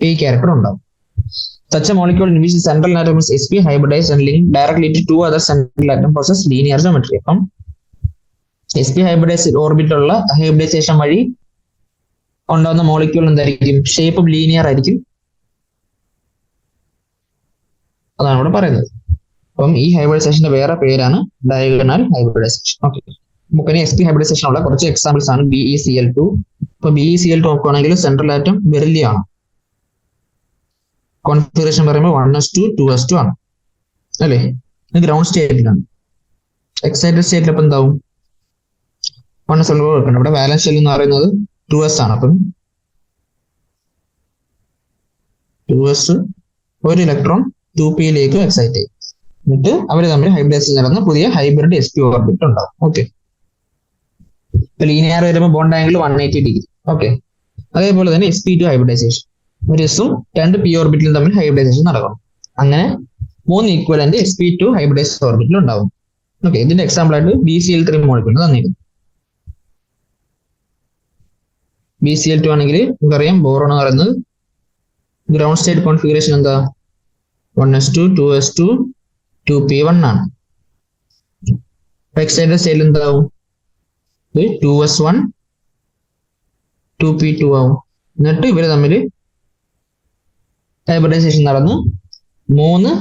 p ക്യാരക്ടർ ഉണ്ടാവും. Such a molecule in which the central atom is sp hybridized and linked directly to two other central atom possess linear geometry. അപ്പം sp hybridized ഓർബിറ്റുള്ള ഹൈബ്രിഡൈസേഷൻ വഴി ഉണ്ടാകുന്ന മോളിക്യൂൾ എന്തായിരിക്കും, ഷേപ്പ് ലീനിയർ ആയിരിക്കും, അതാണ് ഇവിടെ പറയുന്നത്. അപ്പം ഈ ഹൈബ്രിഡൈസേഷന്റെ വേറെ പേരാണ് ഡയഗണൽ ഹൈബ്രിഡൈസേഷൻ. ഓക്കെ, നമുക്കിനി sp ഹൈബ്രിഡൈസേഷൻ ഉള്ള കുറച്ച് എക്സാമ്പിൾസ് ആണ്. BeCl2. ഇപ്പൊ BeCl2 നോക്കുകയാണെങ്കിൽ സെൻട്രൽ ആറ്റം ബെറിലിയം ആണ്. കോൺഫിഗറേഷൻ പറയുമ്പോൾ 1s2 2s2 ആണ് അല്ലേ. ഇത് ഗ്രൗണ്ട് സ്റ്റേറ്റിലാണ്. എക്സൈറ്റഡ് സ്റ്റേറ്റിൽ അപ്പം എന്താവും, 1s കൊടുക്കണം. ഇവിടെ വാലൻസ് ഷെൽ എന്ന് പറയുന്നത് 2s ആണ്. അപ്പം 2s ഒരു ഇലക്ട്രോൺ 2p എക്സൈറ്റ് ചെയ്യും. എന്നിട്ട് അവർ തമ്മിൽ ഹൈബ്രിഡൈസേഷൻ നടന്ന പുതിയ ഹൈബ്രിഡ് sp ഓർബിറ്റ് ഉണ്ടാവും. ഓക്കെ, ലീനിയർ വരുമ്പോൾ ബോണ്ട് ആംഗിൾ 180 ഡിഗ്രി. ഓക്കെ, അതേപോലെ തന്നെ sp2 ഹൈബ്രിഡൈസേഷൻ, ഒരു എസും രണ്ട് പി ഓർബിറ്റിലും തമ്മിൽ ഹൈബ്രിഡൈസേഷൻ നടക്കണം. അങ്ങനെ 3 ഈക്വലന്റ് sp2 ഹൈബ്രിഡൈസ്ഡ് ഓർബിറ്റിൽ ഉണ്ടാവും. ഓക്കെ, ഇതിന്റെ എക്സാമ്പിൾ ആയിട്ട് BeCl3 മോളിക്യൂൾ തന്നിരിക്കുന്നു. BeCl2 ആണെങ്കിൽ നമുക്കറിയാം ബോറോൺ എന്ന് പറയുന്നത് ഗ്രൗണ്ട് സ്റ്റേറ്റ് കോൺഫിഗറേഷൻ എന്താ, 1s2 2s2 2p1 ആണ്. എക്സൈറ്റഡ് സ്റ്റേറ്റിൽ എന്താവും, 2s1 2p2 ആവും. എന്നിട്ട് ഇവര് തമ്മിൽ ഹൈബ്രിഡൈസേഷൻ നടന്ന് 3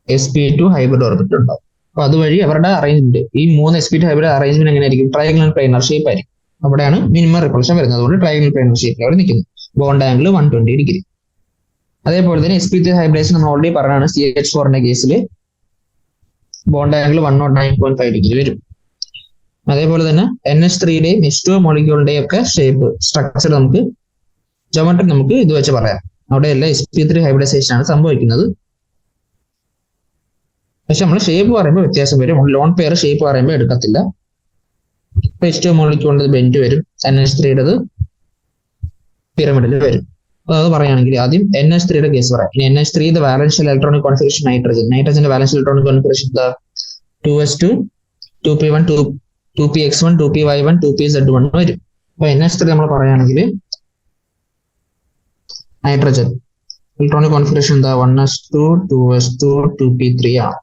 sp2 ഹൈബ്രിഡ് ഓർബിറ്റ് ഉണ്ടാവും. അപ്പൊ അതുവഴി അവരുടെ അറേഞ്ച്മെന്റ്, ഈ 3 sp2 ഹൈബ്രിഡ് അറേഞ്ച്മെന്റ് എങ്ങനെയായിരിക്കും, ട്രയാഗണൽ പ്ലെയിനർ ഷേപ്പ് ആയിരിക്കും. അവിടെയാണ് മിനിമം റിപ്പൾഷൻ വരുന്നത്. അതുകൊണ്ട് ട്രയാഗണൽ പ്ലെയിനർ ഷേപ്പിൽ അവിടെ നിൽക്കുന്നു. Bond angle 120 degree. അതേപോലെ തന്നെ sp3 ഹൈബ്രിഡൈസേഷൻ നമ്മൾ ഓൾറെഡി പറഞ്ഞാണ്. CH4ന്റെ കേസിൽ ബോണ്ട് ആംഗിൾ 109.5 ഡിഗ്രി വരും. അതേപോലെ തന്നെ NH3യുടെയും H2O മോളിക്യൂളിന്റെയും ഒക്കെ ഷേപ്പ് സ്ട്രക്ചർ നമുക്ക് ജോമെട്രി നമുക്ക് ഇത് വെച്ച് പറയാം. അവിടെയല്ല sp3 ഹൈബ്രിഡൈസേഷൻ ആണ് സംഭവിക്കുന്നത്. പക്ഷെ നമ്മൾ ഷേപ്പ് പറയുമ്പോൾ വ്യത്യാസം വരും. ലോൺ പെയർ ഷേപ്പ് പറയുമ്പോൾ എടുക്കത്തില്ല. H2O മോളിക്യൂളിന്റെ ബെൻഡ് വരും, NH3യുടേത് പിരമിഡിൽ വരും. അത് പറയുകയാണെങ്കിൽ ആദ്യം NH3യുടെ കേസ് പറയാം. ഇനി NH3 valence shell electronic configuration നൈട്രജന്റെ valence electronic configuration 2s2 2p1 2px1 2py1 2pz1 വരും. അപ്പൊ NH3 നമ്മൾ പറയുകയാണെങ്കിൽ നൈട്രജൻ ഇലക്ട്രോണിക് കോൺഫിഗറേഷൻ എന്താ, 1s2 2s2 2p3 ആണ്.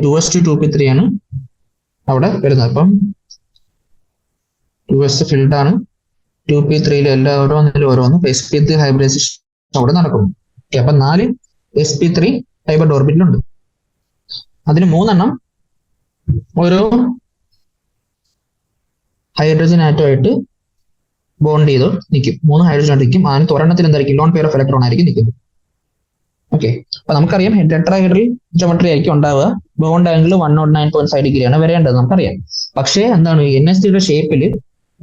2s2 2p3 ആണ് അവിടെ വരുന്നത്. അപ്പം 2s ഫിൽഡ് ആണ്, 2p3 ഓരോന്നിലും ഓരോന്ന് sp3 ഹൈബ്രിഡൈസേഷൻ അവിടെ നടക്കുന്നു. അപ്പൊ 4 sp3 ഹൈബ്രിഡ് ഓർബിറ്റിലുണ്ട്. അതിന് 3 ഓരോ ഹൈഡ്രജൻ ആറ്റമായിട്ട് ബോണ്ട് ചെയ്ത് നിൽക്കും. 3 ഹൈഡ്രജൻ ആയിട്ട് നിൽക്കും. അതിന് ഒരെണ്ണത്തിൽ എന്തായിരിക്കും ലോൺ പെയർ ഓഫ് ഇലക്ട്രോൺ ആയിരിക്കും നിൽക്കുന്നത്. ഓക്കെ, അപ്പൊ നമുക്കറിയാം ടെട്രാഹൈഡ്രൽ ജോമെട്രി ആയിരിക്കും ഉണ്ടാവുക. ബോണ്ട് ആംഗിൾ 109.5 ഡിഗ്രിയാണ് വരേണ്ടത് നമുക്കറിയാം. പക്ഷേ എന്താണ് NH3യുടെ ഷേപ്പിൽ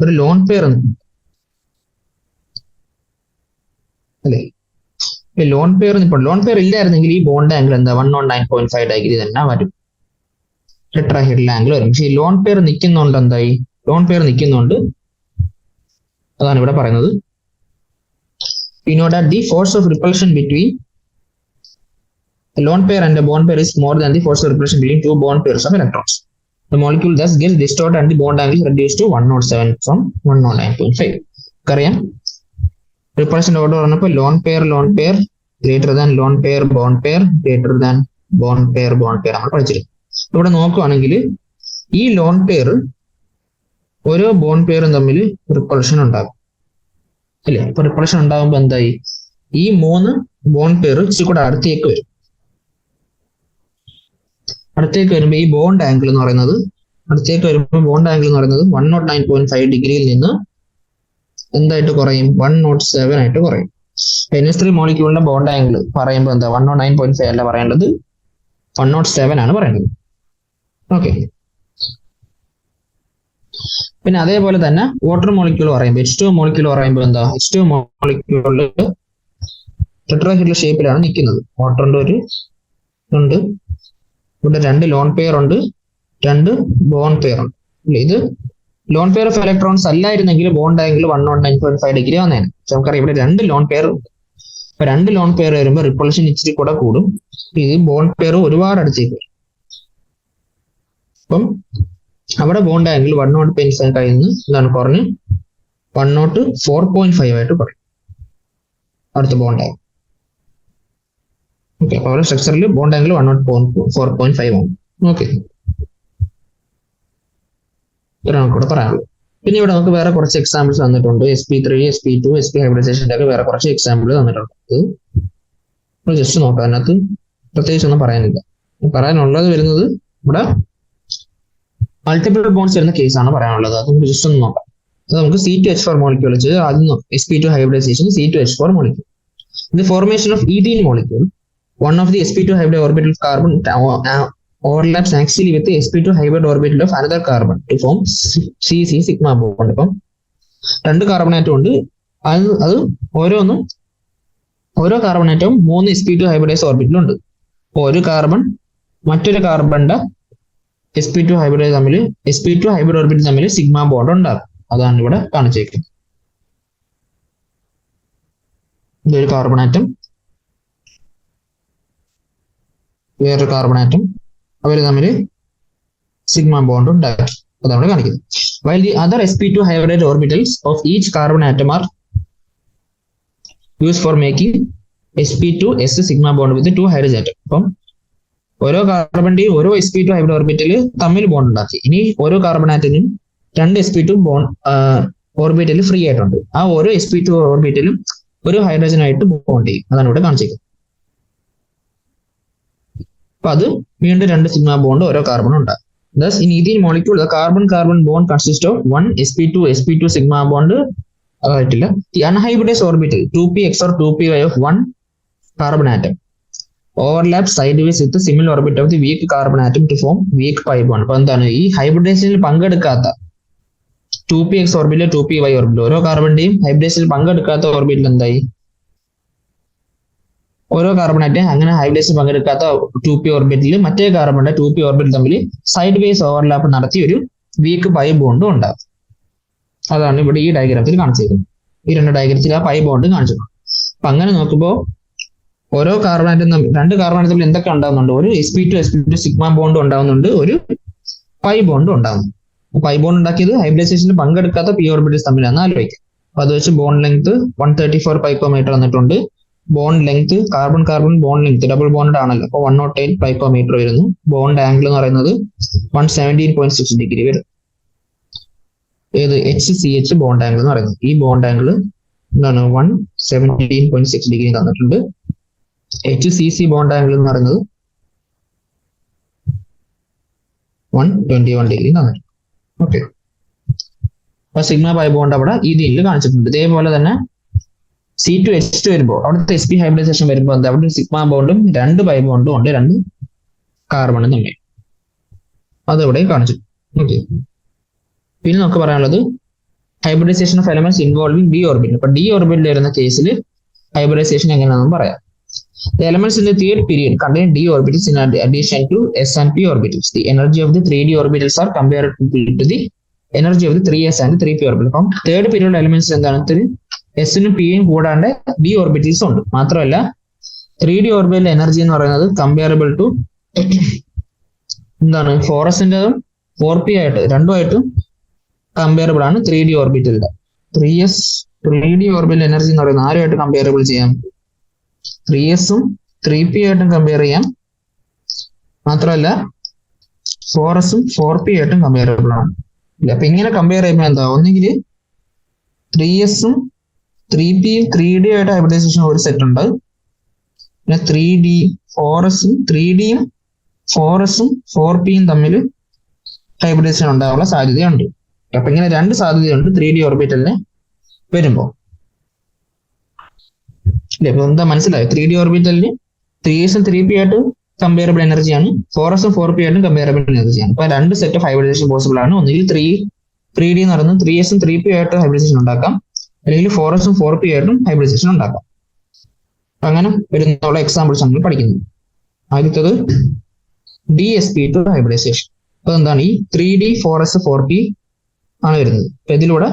ഒരു ലോൺ പെയർ അല്ലേ? ലോൺ പെയർ ഇല്ലായിരുന്നെങ്കിൽ ഈ ബോണ്ട് ആംഗിൾ എന്താ 109.5 ഡിഗ്രി തന്നെ വരും, ടെട്രാഹൈഡ്രൽ ആംഗിൾ വരും. പക്ഷേ ഈ ലോൺ പെയർ നിൽക്കുന്നുണ്ട്, എന്തായി ലോൺ പെയർ നിൽക്കുന്നുണ്ട്, അതാണ് ഇവിടെ പറയുന്നത്. We know that the force of repulsion between a lone pair and a bond pair is more than the force of repulsion between 2 bond pairs of electrons. The molecule thus gets distorted and the bond angle is reduced to 107 from 109.5. അറിയാം റിപ്പൾഷൻ ഓർഡർ പറഞ്ഞപ്പോൾ lone pair greater than lone pair greater than bond pair നമ്മൾ പഠിച്ചിരുന്നു. ഇവിടെ നോക്കുവാണെങ്കിൽ ഈ ലോൺ പെയർ ഓരോ ബോണ്ട് പെയറും തമ്മിൽ റിപ്പൾഷൻ ഉണ്ടാകും അല്ലേ? അപ്പൊ റിപ്പൾഷൻ ഉണ്ടാകുമ്പോൾ എന്തായി ഈ 3 ബോണ്ട് പെയർ ഇച്ചിരി കൂടെ അടുത്തേക്ക് വരുമ്പോൾ ഈ ബോണ്ട് ആംഗിൾ എന്ന് പറയുന്നത് 109.5 ഡിഗ്രിയിൽ നിന്ന് എന്തായിട്ട് കുറയും? 107 ആയിട്ട് കുറയും. NH3 മോളിക്യൂളിന്റെ ബോണ്ട് ആംഗിൾ പറയുമ്പോൾ എന്താ 109.5 അല്ല പറയേണ്ടത്, 107 ആണ് പറയേണ്ടത്. ഓക്കെ, പിന്നെ അതേപോലെ തന്നെ വാട്ടർ മോളിക്യൂൾ പറയുമ്പോൾ H2 മോളിക്യൂൾ പറയുമ്പോൾ എന്താ H2 മോളിക്യൂളിൽ ടെട്രാഹൈഡ്രൽ ഷേപ്പിലാണ് നിൽക്കുന്നത്. വാട്ടറിന്റെ ഒരു ഉണ്ട്, ഇവിടെ 2 ലോൺ പെയർ ഉണ്ട്, 2 ബോണ്ട് പെയർ ഉണ്ട്. ഇത് ലോൺ പെയർ ഓഫ് ഇലക്ട്രോൺസ് അല്ലായിരുന്നെങ്കിൽ ബോണ്ട് ആംഗിൾ 109.5 ഡിഗ്രി വന്നേനെ. നമുക്കറിയാം ഇവിടെ 2 ലോൺ പെയർ ഉണ്ട്. അപ്പൊ 2 ലോൺ പെയർ വരുമ്പോൾ റിപ്പൾഷൻ ഇച്ചിരി കൂടെ കൂടും. ഇത് ബോണ്ട് പെയർ ഒരുപാട് അടുത്തേക്ക് വരും. അപ്പം അവിടെ ബോണ്ട് ആംഗിൾ 105 കഴിഞ്ഞ് എന്താണ് കുറഞ്ഞ് 104.5 ആയിട്ട് പറയും അടുത്ത ബോണ്ട് ആംഗിൾ. ഓക്കെ, അപ്പൊ സ്ട്രക്ചറിൽ ബോണ്ട് ആംഗിൾ 104.5 ആണ്. ഓക്കെ, ഇതാണ് കൂടെ പറയാനുള്ളത്. പിന്നെ ഇവിടെ നമുക്ക് വേറെ കുറച്ച് എക്സാമ്പിൾസ് തന്നിട്ടുണ്ട്. sp3, sp2, sp ഹൈബ്രിഡൈസേഷൻ്റെ ഒക്കെ വേറെ കുറച്ച് എക്സാമ്പിൾ തന്നിട്ടുണ്ട്. അത് ജസ്റ്റ് നോക്കാം. അതിനകത്ത് പ്രത്യേകിച്ച് ഒന്നും പറയാനില്ല. പറയാനുള്ളത് വരുന്നത് ഇവിടെ മൾട്ടിപ്പിൾ ബോണ്ട്സ് വരുന്ന കേസാണ് പറയാനുള്ളത്. അത് നമുക്ക് ജസ്റ്റ് ഒന്ന് നോക്കാം. അത് നമുക്ക് C2H4 മോളിക്യൂൾ വെച്ച് ആദ്യം sp2 ഹൈബ്രിഡൈസേഷൻ C2H4 മോളിക്യൂൾ. ഇത് formation of ethene molecule. One of the sp2 hybrid orbital carbon overlaps axially with the sp2 hybrid orbital of another carbon to form CC sigma bond. അപ്പം 2 കാർബൺ ആറ്റം ഉണ്ട്. അത് ഓരോ കാർബൺ ആറ്റവും 3 sp2 ഹൈബ്രിഡൈസ് ഓർബിറ്റലുണ്ട്. അപ്പോൾ ഒരു കാർബൺ മറ്റൊരു കാർബണിന്റെ sp2 ഹൈബ്രിഡ് ഓർബിറ്റൽ തമ്മിൽ സിഗ്മ ബോണ്ട് ഉണ്ടാകും. അതാണ് ഇവിടെ കാണിച്ചേക്കുന്നത്. ഇതൊരു കാർബൺ ആറ്റം, വേറൊരു കാർബൺ ആറ്റം, അവർ തമ്മിൽ സിഗ്മ ബോണ്ട് ഉണ്ടാകും. അതാണ് കാണിക്കുന്നത്. While the other sp2 hybrid orbitals of each carbon atom are used for making sp2s sigma bond with 2 hydrogen atom. അപ്പം ഓരോ കാർബണിന്റെയും ഓരോ sp2 ഹൈബ്രിഡ് ഓർബിറ്റൽ തമ്മിൽ ബോണ്ട് ഉണ്ടാക്കി. ഇനി ഓരോ കാർബൺ ആറ്റത്തിനും 2 sp2 ബോണ്ട് ഓർബിറ്റൽ ഫ്രീ ആയിട്ടുണ്ട്. ആ ഓരോ sp2 ഓർബിറ്റലും ഒരു ഹൈഡ്രജൻ ആയിട്ട് ബോണ്ട് ചെയ്യും. അതാണ് ഇവിടെ കാണിച്ചിരിക്കുന്നത്. അപ്പൊ അത് വീണ്ടും 2 സിഗ്മ ബോണ്ട് ഓരോ കാർബൺ ഉണ്ടാകും. Thus, in ethene molecule, the carbon-carbon bond consists of 1 sp2 sigma bond. The unhybridized orbital 2p XOR 2py of 1 carbon atom overlaps sideways with the similar orbit of the weak carbon atom to form weak pi bond. അപ്പൊ എന്താണ് ഈ ഹൈബ്രിഡൈസേഷനിൽ പങ്കെടുക്കാത്ത 2px ഓർബിറ്റൽ 2py ഓർബിറ്റൽ ഓരോ കാർബണിന്റെയും ഹൈബ്രിഡൈസേഷനിൽ പങ്കെടുക്കാത്ത ഓർബിറ്റൽ എന്തായി? ഓരോ കാർബൺ ആറ്റം അങ്ങനെ ഹൈബ്രിഡൈസേഷൻ പങ്കെടുക്കാത്ത 2p ഓർബിറ്റൽ മറ്റേ കാർബണിന്റെ 2p ഓർബിറ്റൽ തമ്മിൽ സൈഡ് വേസ് ഓവർലാപ്പ് നടത്തി ഒരു വീക്ക് പൈ ബോണ്ടും ഉണ്ടാകും. അതാണ് ഇവിടെ ഈ ഡയഗ്രാമത്തിൽ കാണിച്ചിരിക്കുന്നത്. ഈ 2 ഡയഗ്രത്തിൽ ആ പൈ ബോണ്ട് കാണിച്ചിട്ടുണ്ട്. അപ്പൊ അങ്ങനെ നോക്കുമ്പോൾ ഓരോ കാർബൺ ആറ്റം 2 കാർബൺ ആറ്റം തമ്മിൽ എന്തൊക്കെ ഉണ്ടാകുന്നുണ്ട്? ഒരു sp2 സിഗ്മ ബോണ്ട് ഉണ്ടാകുന്നുണ്ട്, ഒരു പൈ ബോണ്ട് ഉണ്ടാകുന്നു. പൈ ബോണ്ട് ഉണ്ടാക്കിയത് ഹൈബ്രിഡൈസേഷനിൽ പങ്കെടുക്കാത്ത p ഓർബിറ്റൽസ് തമ്മിലാണ് ആലോചിക്കുക. അപ്പൊ അത് വെച്ച് ബോണ്ട് ലെങ്ത് 134 പൈക്കോമീറ്റർ വന്നിട്ടുണ്ട്. Bond length carbon bond length double bond ആണല്ലോ, അപ്പൊ 108 പൈക്കോമീറ്റർ വരുന്നു. ബോണ്ട് ആംഗിൾ എന്ന് പറയുന്നത് 117.6 ഡിഗ്രി വരും. ഏത് HCH ബോണ്ട് ആംഗിൾ എന്ന് പറയുന്നത്. ഈ ബോണ്ട് ആംഗിൾ എന്താണ് 117.6 ഡിഗ്രി തന്നിട്ടുണ്ട്. HCC ബോണ്ട് ആംഗിൾ എന്ന് പറയുന്നത് 121 ഡിഗ്രി തന്നിട്ടുണ്ട്. ഓക്കെ, അപ്പൊ സിഗ്മ പൈ ബോണ്ട് അവിടെ ഈ രീതിയിൽ കാണിച്ചിട്ടുണ്ട്. ഇതേപോലെ തന്നെ C2H2 വരുമ്പോൾ അവിടുത്തെ sp ഹൈബ്രിഡൈസേഷൻ വരുമ്പോൾ എന്താ, അവിടെ സിഗ്മ ബോണ്ടും 2 പൈ ബോണ്ടും ഉണ്ട്, 2 കാർബണും തമ്മിൽ, അതിവിടെ കാണിച്ചു. ഓക്കെ, പിന്നെ നമുക്ക് പറയാനുള്ളത് hybridization of elements involving d orbital. അപ്പൊ d ഓർബിറ്റൽ വരുന്ന കേസിൽ ഹൈബ്രിഡൈസേഷൻ എങ്ങനെയാണെന്ന് പറയാം. The elements in the third period contain d orbitals in addition to s and p orbitals. The energy of the 3d orbitals are compared to the energy of the 3s and 3p orbitals. അപ്പം തേർഡ് പീരിയഡ് എലമെന്റ്സ് എന്താണ്, എസിനും പിയും കൂടാണ്ട് d ഓർബിറ്റൽസ് ഉണ്ട്. മാത്രമല്ല 3d ഓർബിറ്റൽ എനർജി എന്ന് പറയുന്നത് കമ്പയറബിൾ ടു എന്താണ്, 4sൻ്റെതും 4p ആയിട്ട് രണ്ടുമായിട്ടും കമ്പയറബിൾ ആണ് 3d ഓർബിറ്റലിന്റെ. 3d ഓർബിറ്റൽ എനർജി എന്ന് പറയുന്നത് ആരുമായിട്ട് കമ്പയറബിൾ ചെയ്യാം, 3s-ഉം 3p ആയിട്ടും കമ്പയർ ചെയ്യാം. മാത്രമല്ല 4s-ഉം 4p ആയിട്ടും കമ്പയറബിൾ ആണ്. അപ്പൊ ഇങ്ങനെ കമ്പയർ ചെയ്യുമ്പോൾ എന്താ, ഒന്നെങ്കിൽ 3s-ഉം 3p-യും 3d ആയിട്ട് ഹൈബ്രിഡൈസേഷൻ ഒരു സെറ്റ് ഉണ്ട്. പിന്നെ 3d 4s-ഉം 3d-യും 4s-ഉം 4p-യും തമ്മിൽ ഹൈബ്രിഡൈസേഷൻ ഉണ്ടാകാനുള്ള സാധ്യതയുണ്ട്. അപ്പൊ ഇങ്ങനെ രണ്ട് സാധ്യതയുണ്ട് 3d ഓർബിറ്റലിന് വരുമ്പോ. അല്ലെ, ഇപ്പൊ എന്താ മനസ്സിലായോ, 3d ഓർബിറ്റലിന് 3s-ഉം 3p ആയിട്ട് കമ്പയറബിൾ എനർജിയാണ്, 4s-ഉം 4p ആയിട്ടും കമ്പയറബിൾ എനർജിയാണ്. അപ്പൊ രണ്ട് സെറ്റ് ഓഫ് ഹൈബ്രിഡൈസേഷൻ പോസിബിൾ ആണ്. ഒന്നുകിൽ 3d എന്ന് പറയുന്നത് 3s-ഉം 3p ആയിട്ട് ഹൈബ്രിഡൈസേഷൻ ഉണ്ടാക്കാം, അല്ലെങ്കിൽ 4s-ഉം 4p ആയിട്ടും ഹൈബ്രിഡൈസേഷൻ ഉണ്ടാക്കാം. അങ്ങനെ വരുന്നുള്ള എക്സാമ്പിൾസ് നമ്മൾ പഠിക്കുന്നത്. ആദ്യത്തത് dsp2 ഹൈബ്രിഡൈസേഷൻ. അപ്പൊ എന്താണ്, ഈ 3d 4s 4p ആണ് വരുന്നത്. അപ്പൊ ഇതിലൂടെ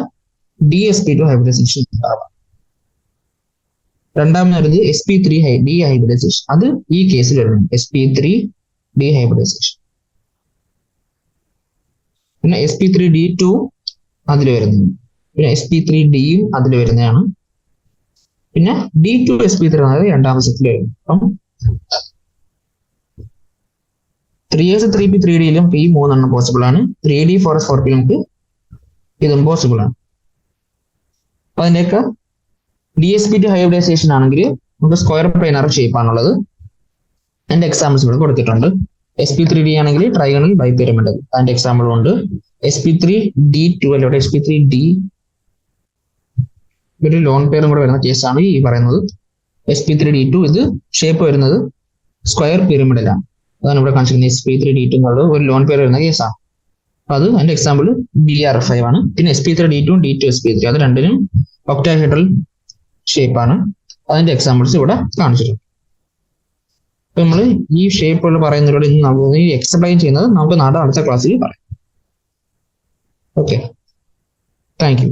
dsp2 ഹൈബ്രിഡൈസേഷൻ ഉണ്ടാവാം. രണ്ടാമത് വരുന്നത് sp3 ഡി ഹൈബ്രിഡൈസേഷൻ. അത് ഈ കേസിൽ വരുന്നത് sp3 ഡി ഹൈബ്രിഡൈസേഷൻ. പിന്നെ sp3d2 അതിൽ വരുന്നത്, പിന്നെ sp3dയും അതിൽ വരുന്നതാണ്. പിന്നെ d2sp3 അതായത് രണ്ടാമത്തെ സെറ്റിൽ വരുന്നത്. അപ്പം 3s 3p 3dയിലും ഈ മൂന്നെണ്ണം പോസിബിൾ ആണ്. 3d 4s 4p നമുക്ക് ഇതും പോസിബിൾ ആണ്. അപ്പൊ അതിന്റെയൊക്കെ dsp2 ഹൈബ്രിഡൈസേഷൻ ആണെങ്കിൽ നമുക്ക് സ്ക്വയർ പ്ലെയിനർ ഷേപ്പ് ആണുള്ളത്. അതിന്റെ എക്സാമ്പിൾസ് ഇവിടെ കൊടുത്തിട്ടുണ്ട്. sp3d ആണെങ്കിൽ ട്രൈഗണൽ ബൈപിരമിഡൽ, അതിന്റെ എക്സാമ്പിൾ ഉണ്ട്. sp3d2 അല്ലെ, sp3d ഒരു ലോൺ പെയറും കൂടെ വരുന്ന കേസാണ് ഈ പറയുന്നത്. sp3d2 ഇത് ഷേപ്പ് വരുന്നത് സ്ക്വയർ പിരമിഡിലാണ്. അതാണ് ഇവിടെ കാണിച്ചിരിക്കുന്നത്. sp3d2 എന്നുള്ളത് ഒരു ലോൺ പെയർ വരുന്ന കേസാണ്. അത് അതിന്റെ എക്സാമ്പിൾ br5 ആണ്. പിന്നെ sp3d2 d2sp3 അത് രണ്ടിനും ഒക്ടാഹെഡ്രൽ ഷേപ്പ് ആണ്. അതിന്റെ എക്സാമ്പിൾസ് ഇവിടെ കാണിച്ചിട്ടുണ്ട്. അപ്പൊ നമ്മൾ ഈ ഷേപ്പുകൾ പറയുന്നതിലൂടെ ഇന്ന് നമുക്ക് എക്സ്പ്ലെയിൻ ചെയ്യുന്നത് നമുക്ക് അടുത്ത ക്ലാസ്സിൽ പറയാം. Okay, thank you.